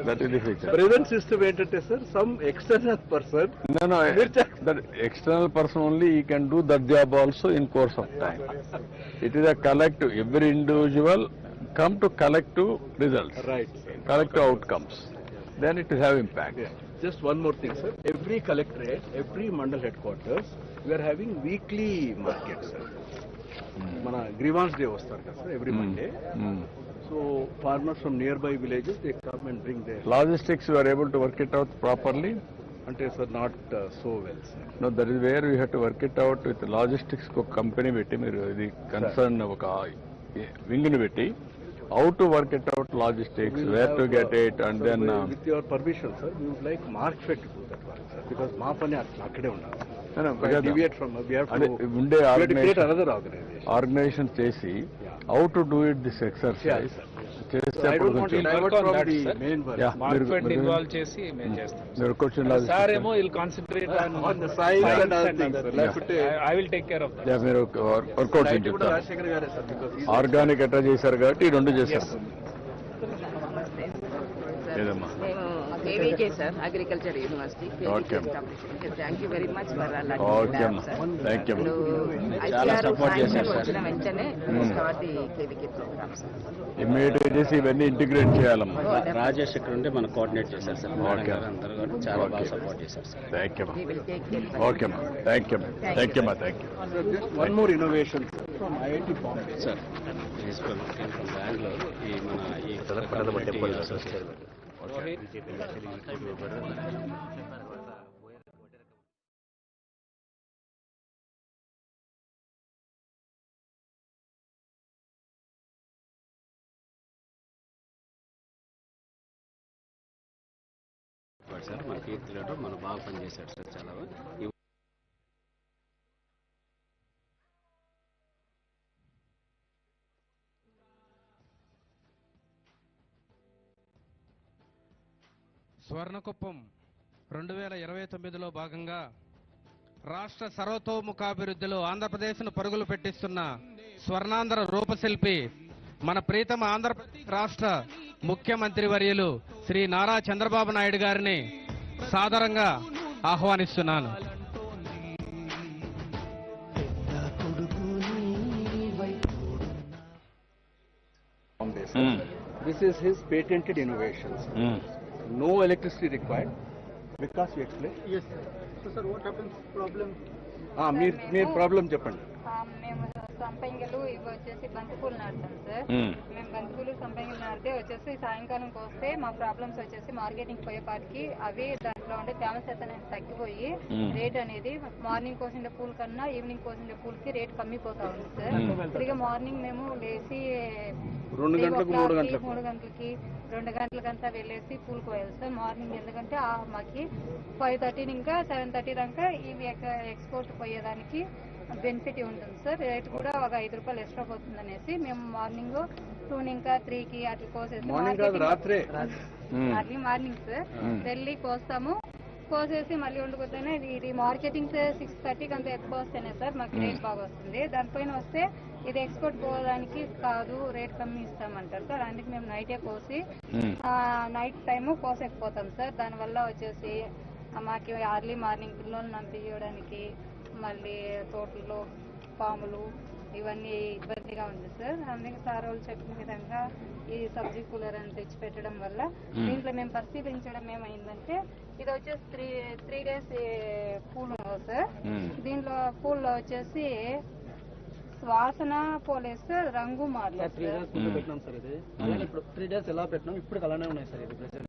I: that is the feature.
K: Present system ఏంటంటే sir, some external person.
I: No, that external person only, he can do that job also in course of time. It is a collective, every individual come to collective results,
K: Right.
I: collective outcomes. Then it will have impact.
K: Just one more thing, sir. Every collectorate, every mandal headquarters, we are having weekly markets, sir. మన గ్రీవాన్స్ డే వస్తారు కదా sir, every Monday. So farmers from near by villages they come and bring they
I: Logistics, you are able to work it out properly?
K: అంటే sir not so well sir.
I: No, that is where we have to work it out with logistics company పెట్టి మీరు ఇది కన్సర్న్ ఒక వింగ్ ని పెట్టి how to work it out logistics, where to get it, and then
K: with your permission sir, we would like Markfed to do that work sir, because మా పని అక్కడే ఉండాలి. Deviate from, we have to
I: ఉండే
K: create another organization.
I: ఆర్గనైజేషన్ చేసి how to do it this exercise చేస్తే
K: I don't want to divert from the main work.
B: Market involve చేసి మేము చేస్తాం.
I: మీరు క్వశ్చన్
B: సార్ ఏమో will concentrate
K: on the size and other things sir. లేకపోతే
B: I will take care of that.
I: మీరు వర్కౌట్
K: కూడా
I: చెప్తారు.
K: రాజశేఖర్ గారే సార్, because
I: ఆర్గానిక్ ఎట్లా చేశారు కాబట్టి ఈ రెండు చేశారు. ఏదమ్మా
F: KVK sir, Agriculture University.
I: Okay.
F: Thank you very much for
I: Okay అమ్మా, థ్యాంక్ యూ.
F: చాలా సపోర్ట్ చేశారు వచ్చిన వెంటనే start the KVK program sir.
I: Immediate గా చేసి ఇవన్నీ ఇంటిగ్రేట్ చేయాలమ్మా.
G: రాజేష్ ఇక్కడ ఉంటే మనకు కోఆర్డినేట్ చేశారు సార్.
I: ఓకే,
G: అందరూ కూడా చాలా బాగా సపోర్ట్ చేశారు sir.
I: Thank you.
F: We will take care.
I: Okay అమ్మా, థ్యాంక్ యూ. థ్యాంక్ యూ అమ్మా, thank you.
K: one more innovation from IIT Bombay
G: sir. From Bengaluru ఈ మన ఈ సార్ మన కీర్తి గారు మన బాగా పనిచేశాడు సార్ చాలా.
B: స్వర్ణకుప్పం 2029లో భాగంగా రాష్ట్ర సర్వతోముఖాభివృద్ధిలో ఆంధ్రప్రదేశ్ను పరుగులు పెట్టిస్తున్న స్వర్ణాంధ్ర రూపశిల్పి మన ప్రీతమ ఆంధ్రప్రదేశ్ రాష్ట్ర ముఖ్యమంత్రి వర్యులు శ్రీ నారా చంద్రబాబు నాయుడు గారిని సాదరంగా ఆహ్వానిస్తున్నాను.
K: This is his patented innovations. No electricity required. Vikas, you explain?
N: Yes sir. So sir, what happens problem?
K: మీరు ప్రాబ్లం చెప్పండి.
L: మేము సంపంగిలు ఇవి వచ్చేసి బంతిపూలు నాటుతాం సార్. మేము బంతిపూలు సంపంగిలు నాటితే వచ్చేసి సాయంకాలం కోస్తే మా ప్రాబ్లమ్స్ వచ్చేసి మార్కెటింగ్ పోయేపాటికి అవి దాంట్లో ఉండే ఫేమస్ అనేది తగ్గిపోయి రేట్ అనేది మార్నింగ్ కోసిన పూల కన్నా ఈవినింగ్ కోసిన పూలకి రేట్ కమ్మిపోతా ఉంది సార్. ఇదిగా మార్నింగ్ మేము లేచి
K: 2 గంటలకు 3
L: గంటలకి 2 గంటలకంతా వెళ్ళేసి పూలు కోయాలి సార్ మార్నింగ్. ఎందుకంటే మాకి 5:30 ఇంకా 7:30 దాకా ఇవి ఎక్స్పోర్ట్ పోయేదానికి బెనిఫిట్ ఉంటుంది సార్. రేట్ కూడా ఒక 5 రూపాయలు ఎక్స్ట్రా పోతుంది అనేసి మేము మార్నింగ్ 2 ఇంకా 3కి అట్లా కోసేసి అర్లీ మార్నింగ్ సార్ వెళ్ళి కోస్తాము. కోసేసి మళ్ళీ వండుకుంటేనే ఇది మార్కెటింగ్ 6:30కి అంత ఎక్కువ వస్తేనే సార్ మాకు రేట్ బాగా వస్తుంది. దానిపైన వస్తే ఇది ఎక్స్పోర్ట్ పోవడానికి కాదు, రేట్ కమ్మి ఇస్తామంటారు సార్. అందుకే మేము నైటే కోసి నైట్ టైము కోసేకపోతాం సార్. దానివల్ల వచ్చేసి మాకు అర్లీ మార్నింగ్ పిల్లలు నంపియడానికి మళ్ళీ తోటల్లో పాములు ఇవన్నీ ఇబ్బందిగా ఉంది సార్. అందుకే సార్ వాళ్ళు చెప్పిన విధంగా ఈ సబ్జీ కూలర్ అని తెచ్చి పెట్టడం వల్ల దీంట్లో మేము పరిశీలించడం ఏమైందంటే ఇది వచ్చేసి 3 days పూలు సార్. దీంట్లో పూల్లో వచ్చేసి వాసన పోలేస్తే రంగు మారలేదు
M: 3 days ముందు పెట్టినాం సార్ ఇది. అలానే ఇప్పుడు 3 days ఎలా పెట్టినాం ఇప్పుడు అలానే ఉన్నాయి సార్ ఇది ప్రెసెంట్.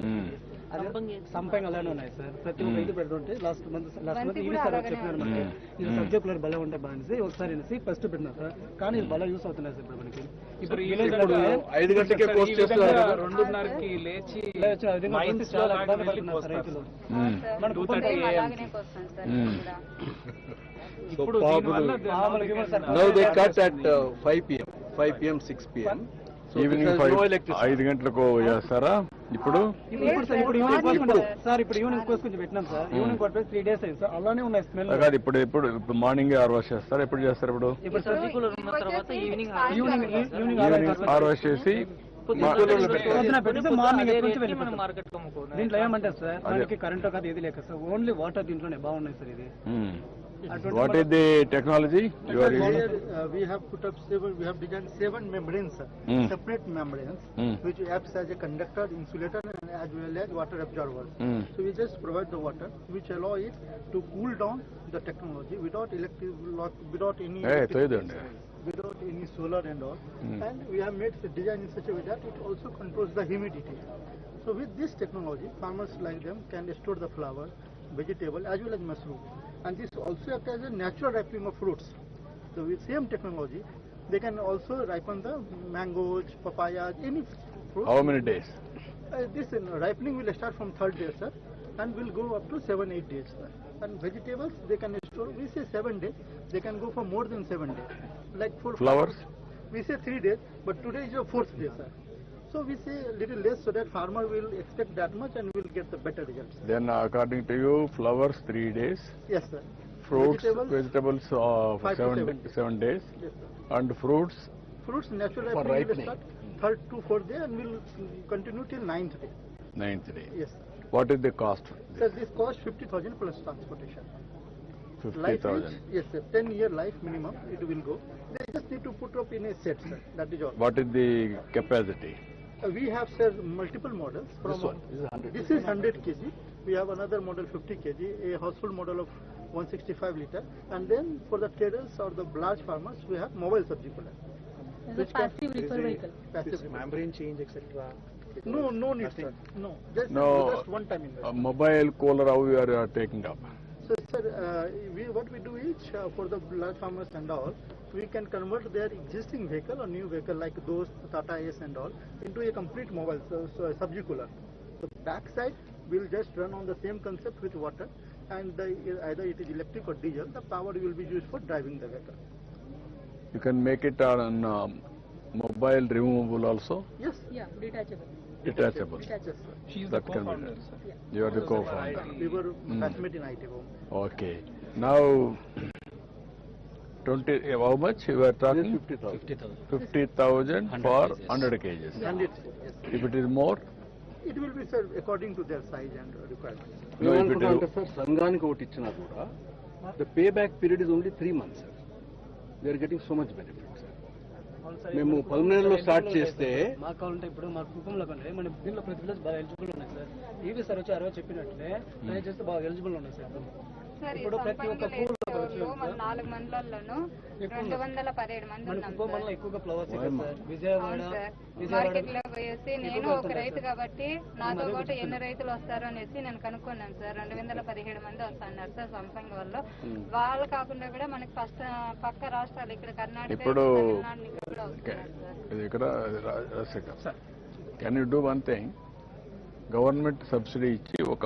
M: సంపంగి అలానే ఉన్నాయి సార్. ప్రతి ఒక్క ఇది పెడుతుంటే లాస్ట్ మంత్ ఇది సార్ చెప్పినారు మనకి ఇది సబ్జెక్ట్ కలర్ భలే ఉంటాయి బాగా ఒకసారి అనేసి ఫస్ట్ పెట్టినా సార్. కానీ ఇది భలే యూస్ అవుతున్నాయి సార్ ఇప్పుడు మనకి. ఇప్పుడు
I: 5 గంటలకే పోస్ట్ చేస్తున్నారు కదా.
W: 2:30కి లేచి
K: ఇప్పుడు now they cut at 5 p.m. 5 p.m. 6 p.m.
I: Evening 5 గంటలకు చేస్తారా ఇప్పుడు?
M: ఇప్పుడు ఈవినింగ్ కోర్స్ కొంచెం పెట్టినాం సార్. ఈవినింగ్ కోర్స్ 3 days అయింది సార్. అలానే ఉన్నాయి స్మెల్.
I: కాదు ఇప్పుడు మార్నింగ్ హార్వెస్ట్ చేస్తారా? ఎప్పుడు చేస్తారు? ఇప్పుడు ఈవినింగ్ హార్వెస్ట్ చేసి
M: దీంట్లో ఏమంటారు సార్ మనకి కరెంట్ కాదు ఏది లేక సార్ ఓన్లీ వాటర్ దీంట్లోనే బాగున్నాయి సార్ ఇది.
I: What is the technology you are using?
N: We have put up we have designed 7 membranes, separate membranes, which acts as a conductor, insulator, and as well as water absorber. So we just provide the water, which allow it to cool down the technology without without any solar and all. And we have made the design in such a way that it also controls the humidity. So with this technology, farmers like them can store the flower, vegetable, as well as mushroom. And this also acts as a natural ripening of fruits. So with same technology, they can also ripen the mangoes, papayas, any fruit.
I: How many days?
N: This ripening will start from 3rd day, sir, and will go up to 7-8 days, sir. And vegetables, they can store, we say 7 days, they can go for more than 7 days. Like for
I: flowers,
N: we say 3 days, but today is your 4th day, sir. So we say a little less so that farmer will expect that much and will get the better results.
I: Then according to you, flowers 3 days.
N: Yes, sir.
I: Fruits, vegetables 7 days.
N: Yes, sir.
I: And fruits
N: natural ripening will start 3rd to 4th day and will continue till 9th day.
I: 9th day.
N: Yes, sir.
I: What is the cost?
N: Sir, this costs 50,000 plus transportation.
I: 50,000.
N: Yes, sir. 10-year life minimum it will go. They just need to put up in a set, sir. That is all.
I: What is the capacity?
N: We have, sir, multiple models. From this is 100 kg. We have another model 50 kg, a household model of 165 liter, and then for the traders or the large farmers, we have mobile subji cooler.
P: As a passive reefer vehicle.
N: Passive
S: membrane change, etc.
N: No need, sir. No, just one time investment.
I: Mobile cooler, how you are taking up?
N: So, sir, what we do is for the large farmers and all, we can convert their existing vehicle or new vehicle like those Tata Ace and all into a complete mobile, so a subji cooler. The back side will just run on the same concept with water, and either it is electric or diesel. The power will be used for driving the vehicle.
I: You can make it on mobile removable also?
N: Yes.
P: Yeah, detachable.
I: Detachable.
P: She is
I: the
P: co-founder, sir.
I: You are the co-founder.
N: We were classmates in ITO.
I: Okay. Now, 20. How much you are talking? 50,000 for 100 kgs.
N: 100, yes.
I: If it is more,
N: it will be, sir, according to their size and requirements.
K: ఏమనుకుంటామంటే సార్ సంఘానికి ఒకటి ఇచ్చినా కూడా the pay back period is only 3 months sir. They are getting so much benefit sir. మేము పల్మనేరులో స్టార్ట్ చేస్తే
M: మాకు కావాలంటే ఇప్పుడు మాకు కుటుంబంలో కంటే మన దీంట్లో ప్రతి విలేజ్ బాగా ఎలిజిబుల్ ఉన్నాయి సార్. ఈవీ సార్ వచ్చి 60 చెప్పినట్లే ట్రై చేస్తే బాగా ఎలిజిబుల్ ఉన్నాయి సార్. ఇప్పుడు ప్రతి ఒక్క పూలు
L: 4 మండలాల్లోనూ 217 మంది ఉన్నాం సార్.
M: ఎక్కువగా ఫ్లవర్స్ సార్. విజయవాడ
L: మార్కెట్ లో పోయేసి నేను ఒక రైతు కాబట్టి నాతో పాటు ఎన్ని రైతులు వస్తారు అనేసి నేను కనుక్కున్నాను సార్. 217 మంది వస్తున్నారు సార్ సంపంగి వల్ల. వాళ్ళు కాకుండా కూడా మనకి పక్క రాష్ట్రాలు ఇక్కడ Karnataka
I: can you do one thing? Government subsidy ఇచ్చి ఒక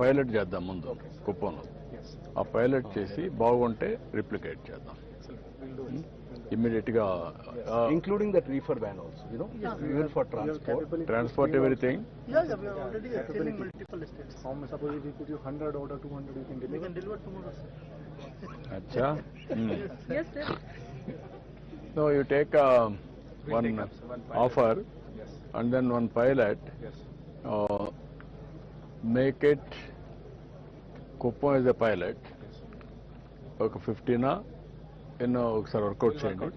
I: పైలట్ చేద్దాం ముందు కుప్పంలో. ఆ పైలట్ చేసి బాగుంటే రిప్లికేట్ చేద్దాం ఇమ్మీడియట్ గా.
K: Including that refer van also, you know, even for
I: transport everything.
N: Yeah, we are already selling multiple states.
S: How much? Suppose if we put you 100 or 200, you can deliver.
N: We can deliver tomorrow, sir.
I: Acha.
P: Yes, sir.
I: So you take one offer and then one pilot. Make it Kuppam as a pilot. Okay, 15 ఒకసారి వర్కౌట్ చేయండి.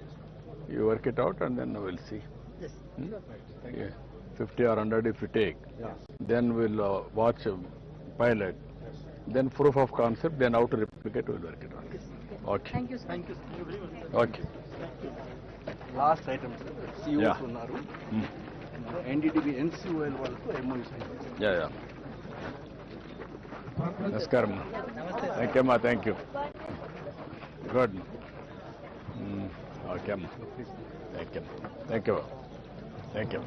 I: You work it out and then we'll see.
N: Yes.
I: Yeah. 50 or 100 if you take, then we'll watch pilot, then proof of concept, then how to replicate, we'll work it on. Okay.
P: Thank you, sir.
N: Thank you very much.
I: Okay.
K: Last item COs ఉన్నారు, ఎన్డీటీవీ ఎన్సీఓఎల్ వాళ్ళతో ఎంఓయూ సైన్.
I: నమస్కారం. థ్యాంక్ యూ అమ్మా. Thank you. గుడ్. ఓకే అమ్మా. Thank you. Thank you. Thank you.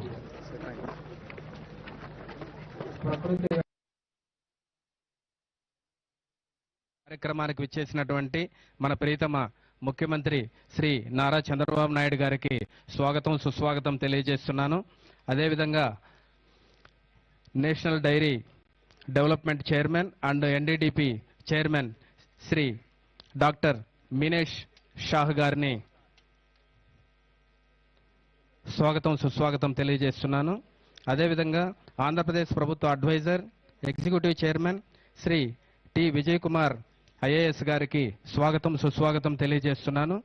B: కార్యక్రమానికి విచ్చేసినటువంటి మన ప్రీతమ ముఖ్యమంత్రి శ్రీ నారా చంద్రబాబు నాయుడు గారికి స్వాగతం సుస్వాగతం తెలియజేస్తున్నాను. అదేవిధంగా national dairy development chairman and NDDP chairman Shri doctor Minesh Shah గారిని స్వాగతం సుస్వాగతం తెలియజేస్తున్నాను. అదేవిధంగా ఆంధ్రప్రదేశ్ ప్రభుత్వ adviser executive chairman Shri T Vijay Kumar IAS గారికి స్వాగతం సుస్వాగతం తెలియజేస్తున్నాను.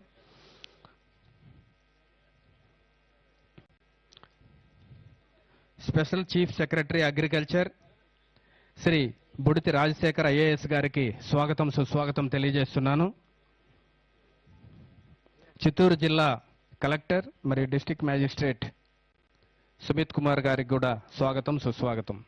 B: Special chief secretary agriculture Shri Buditi Rajasekhar IAS గారికి స్వాగతం సుస్వాగతం తెలియజేస్తున్నాను. చిత్తూరు జిల్లా కలెక్టర్ మరియు డిస్ట్రిక్ట్ మ్యాజిస్ట్రేట్ సుమిత్ కుమార్ గారికి కూడా స్వాగతం సుస్వాగతం.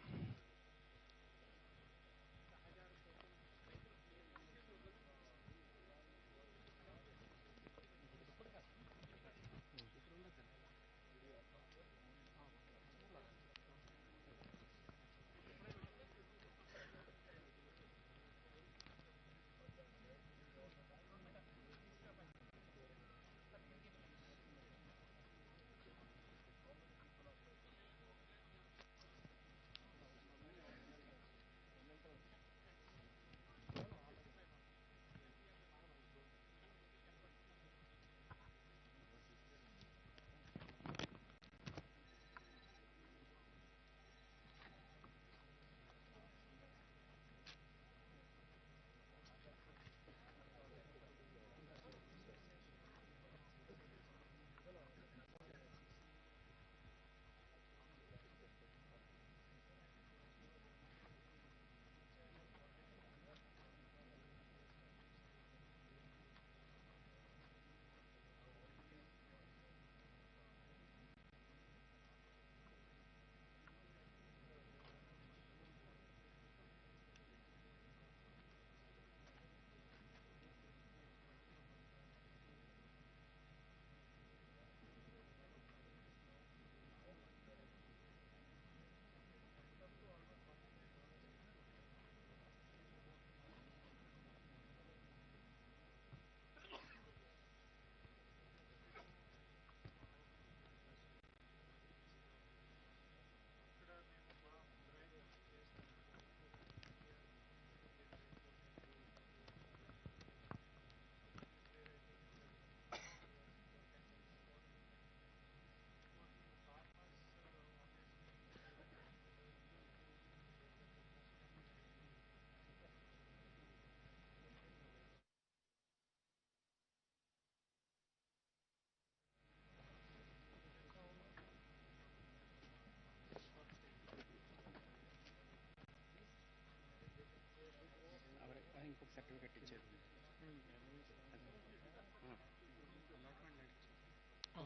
U: ఇంకొక సర్టిఫికెట్ ఇచ్చేది.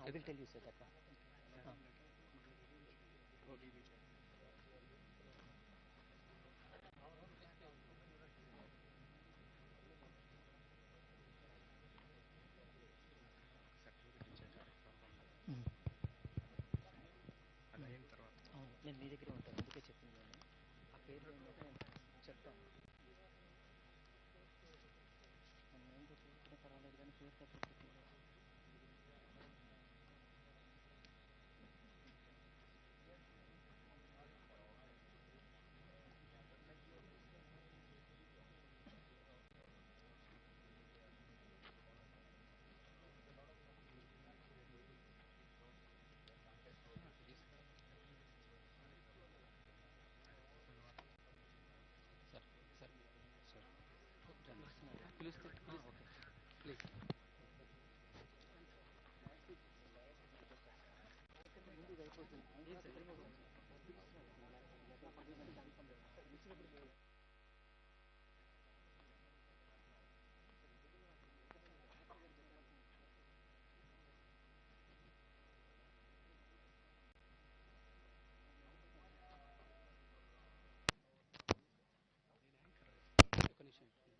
E: I will tell you, sir, that one.
U: అది అయిన తర్వాత
E: నేను మీ దగ్గరే ఉంటాను, అందుకే చెప్పింది నేను. ఆ పేరు ఏంటంటే చెప్తాను. నేను కూడా పర్వాలేదు కానీ పేరు తప్ప పిలుస్తే ఓకే ప్లీజ్. నిమిషం.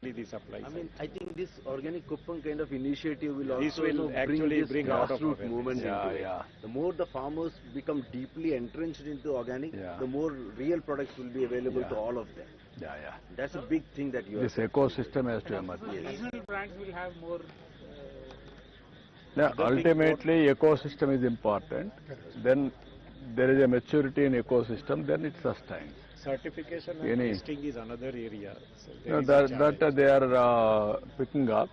D: The supply.
H: I mean, I think this organic Kuppam kind of initiative will
D: This
H: also
D: will actually bring a lot of
H: grassroots
D: awareness.
H: movement
D: Yeah,
H: into it.
D: yeah.
H: The more the farmers become deeply entrenched into organic,
I: Yeah.
H: the more real products will be available to
I: Yeah.
H: all of them.
I: Yeah.
H: That's a big thing that you
I: This
H: are
I: ecosystem has to emerge.
W: Regional brands will have more.
I: Yeah, ultimately, ecosystem is important. Then there is a maturity in ecosystem, then it sustains.
D: Certification and
I: Any-
D: testing is another area. So there
I: No,
D: is a
I: that
D: challenge.
I: they are picking up.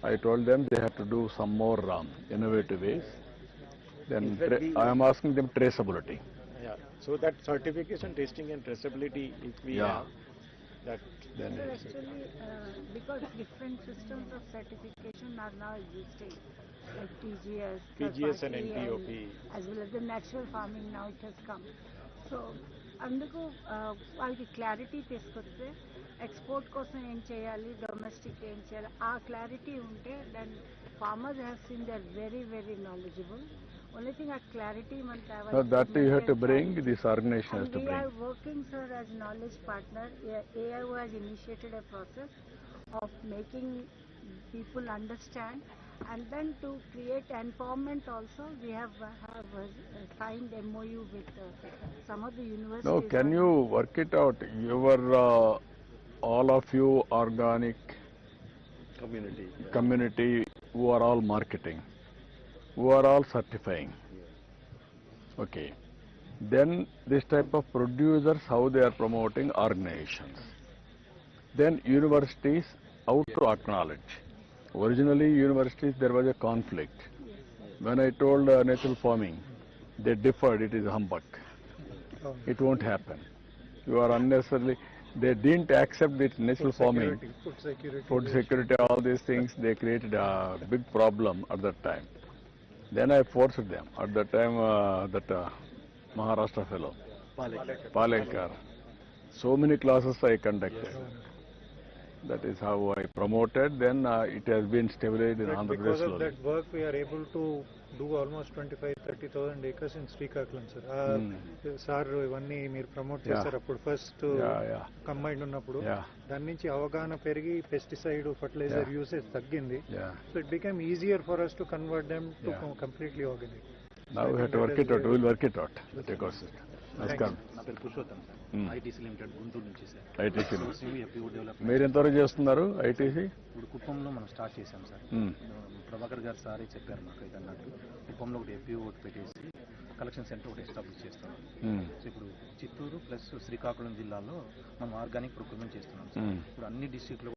I: I told them they have to do some more innovative ways. Then
D: In fact, we-
I: I am asking them traceability.
D: Yeah. So that certification, testing and traceability, if we
I: Yeah.
D: have, that then
J: So
D: it's-
J: actually, because different systems of certification are now existing, like TGS,
D: TGS and
J: third-party,
D: NPOP.
J: as well as the natural farming now it has come. So అందుకు వాళ్ళకి క్లారిటీ తీసుకొస్తే ఎక్స్పోర్ట్ కోసం ఏం చేయాలి, డొమెస్టిక్ ఏం చేయాలి, ఆ క్లారిటీ ఉంటే then farmers have seen they are very very knowledgeable. Only thing ఆ క్లారిటీ మనకు
I: Now
J: కావాలి.
I: that you have to bring, this organization has
J: And
I: to
J: we
I: bring.
J: are working, sir, as knowledge partner. AIO has initiated a process of making people understand, and then to create empowerment also, we have signed MOU with some of the universities.
I: No, can you work it out? Your all of you organic community who are all marketing, who are all certifying. Okay. Then this type of producers, how they are promoting organizations. Then universities, how to acknowledge. Originally universities there was a conflict. When I told natural farming, they differed, it is humbug. It won't happen. You are unnecessarily, they didn't accept this natural farming. Food security, all these things, they created a big problem at that time. Then I forced them. At that time, that Maharashtra fellow, Palekar. So many classes I conducted. That is how I promoted. Then it has been stabilized in Andhra Pradesh
S: Because of
I: slowly.
S: that work, we are able to do almost 25-30,000 acres in Srikakulam, sir. Sir ఇవన్నీ మీరు ప్రమోట్ చేస్తారు అప్పుడు ఫస్ట్ కంబైండ్ ఉన్నప్పుడు దాని నుంచి అవగాహన పెరిగి పెస్టిసైడ్ ఫర్టిలైజర్ యూసేజ్ తగ్గింది. So it become easier for us to convert them to completely organic.
I: Now we have to work it out. We will work it out. That ecosystem. నమస్కారం.
X: నా పేరు Purushottam sir, ITC limited Guntur నుంచి సార్.
I: ITC
X: FPO develop.
I: మీరు ఎంతవరకు చేస్తున్నారు ఐటీసీ?
X: ఇప్పుడు కుప్పంలో మనం స్టార్ట్ చేసాం సార్. ప్రభాకర్ గారు సారే చెప్పారు మాకు ఇది అన్నట్టు. కుప్పంలో ఒకటి ఎఫ్పిఓ ఒకటి పెట్టేసి కలెక్షన్ సెంటర్ ఒకటి ఎస్టాబ్లిష్ చేస్తాం. సో ఇప్పుడు చిత్తూరు ప్లస్ శ్రీకాకుళం జిల్లాలో మనం ఆర్గానిక్ ప్రొక్యూర్మెంట్ చేస్తున్నాం సార్. ఇప్పుడు అన్ని డిస్ట్రిక్ట్లో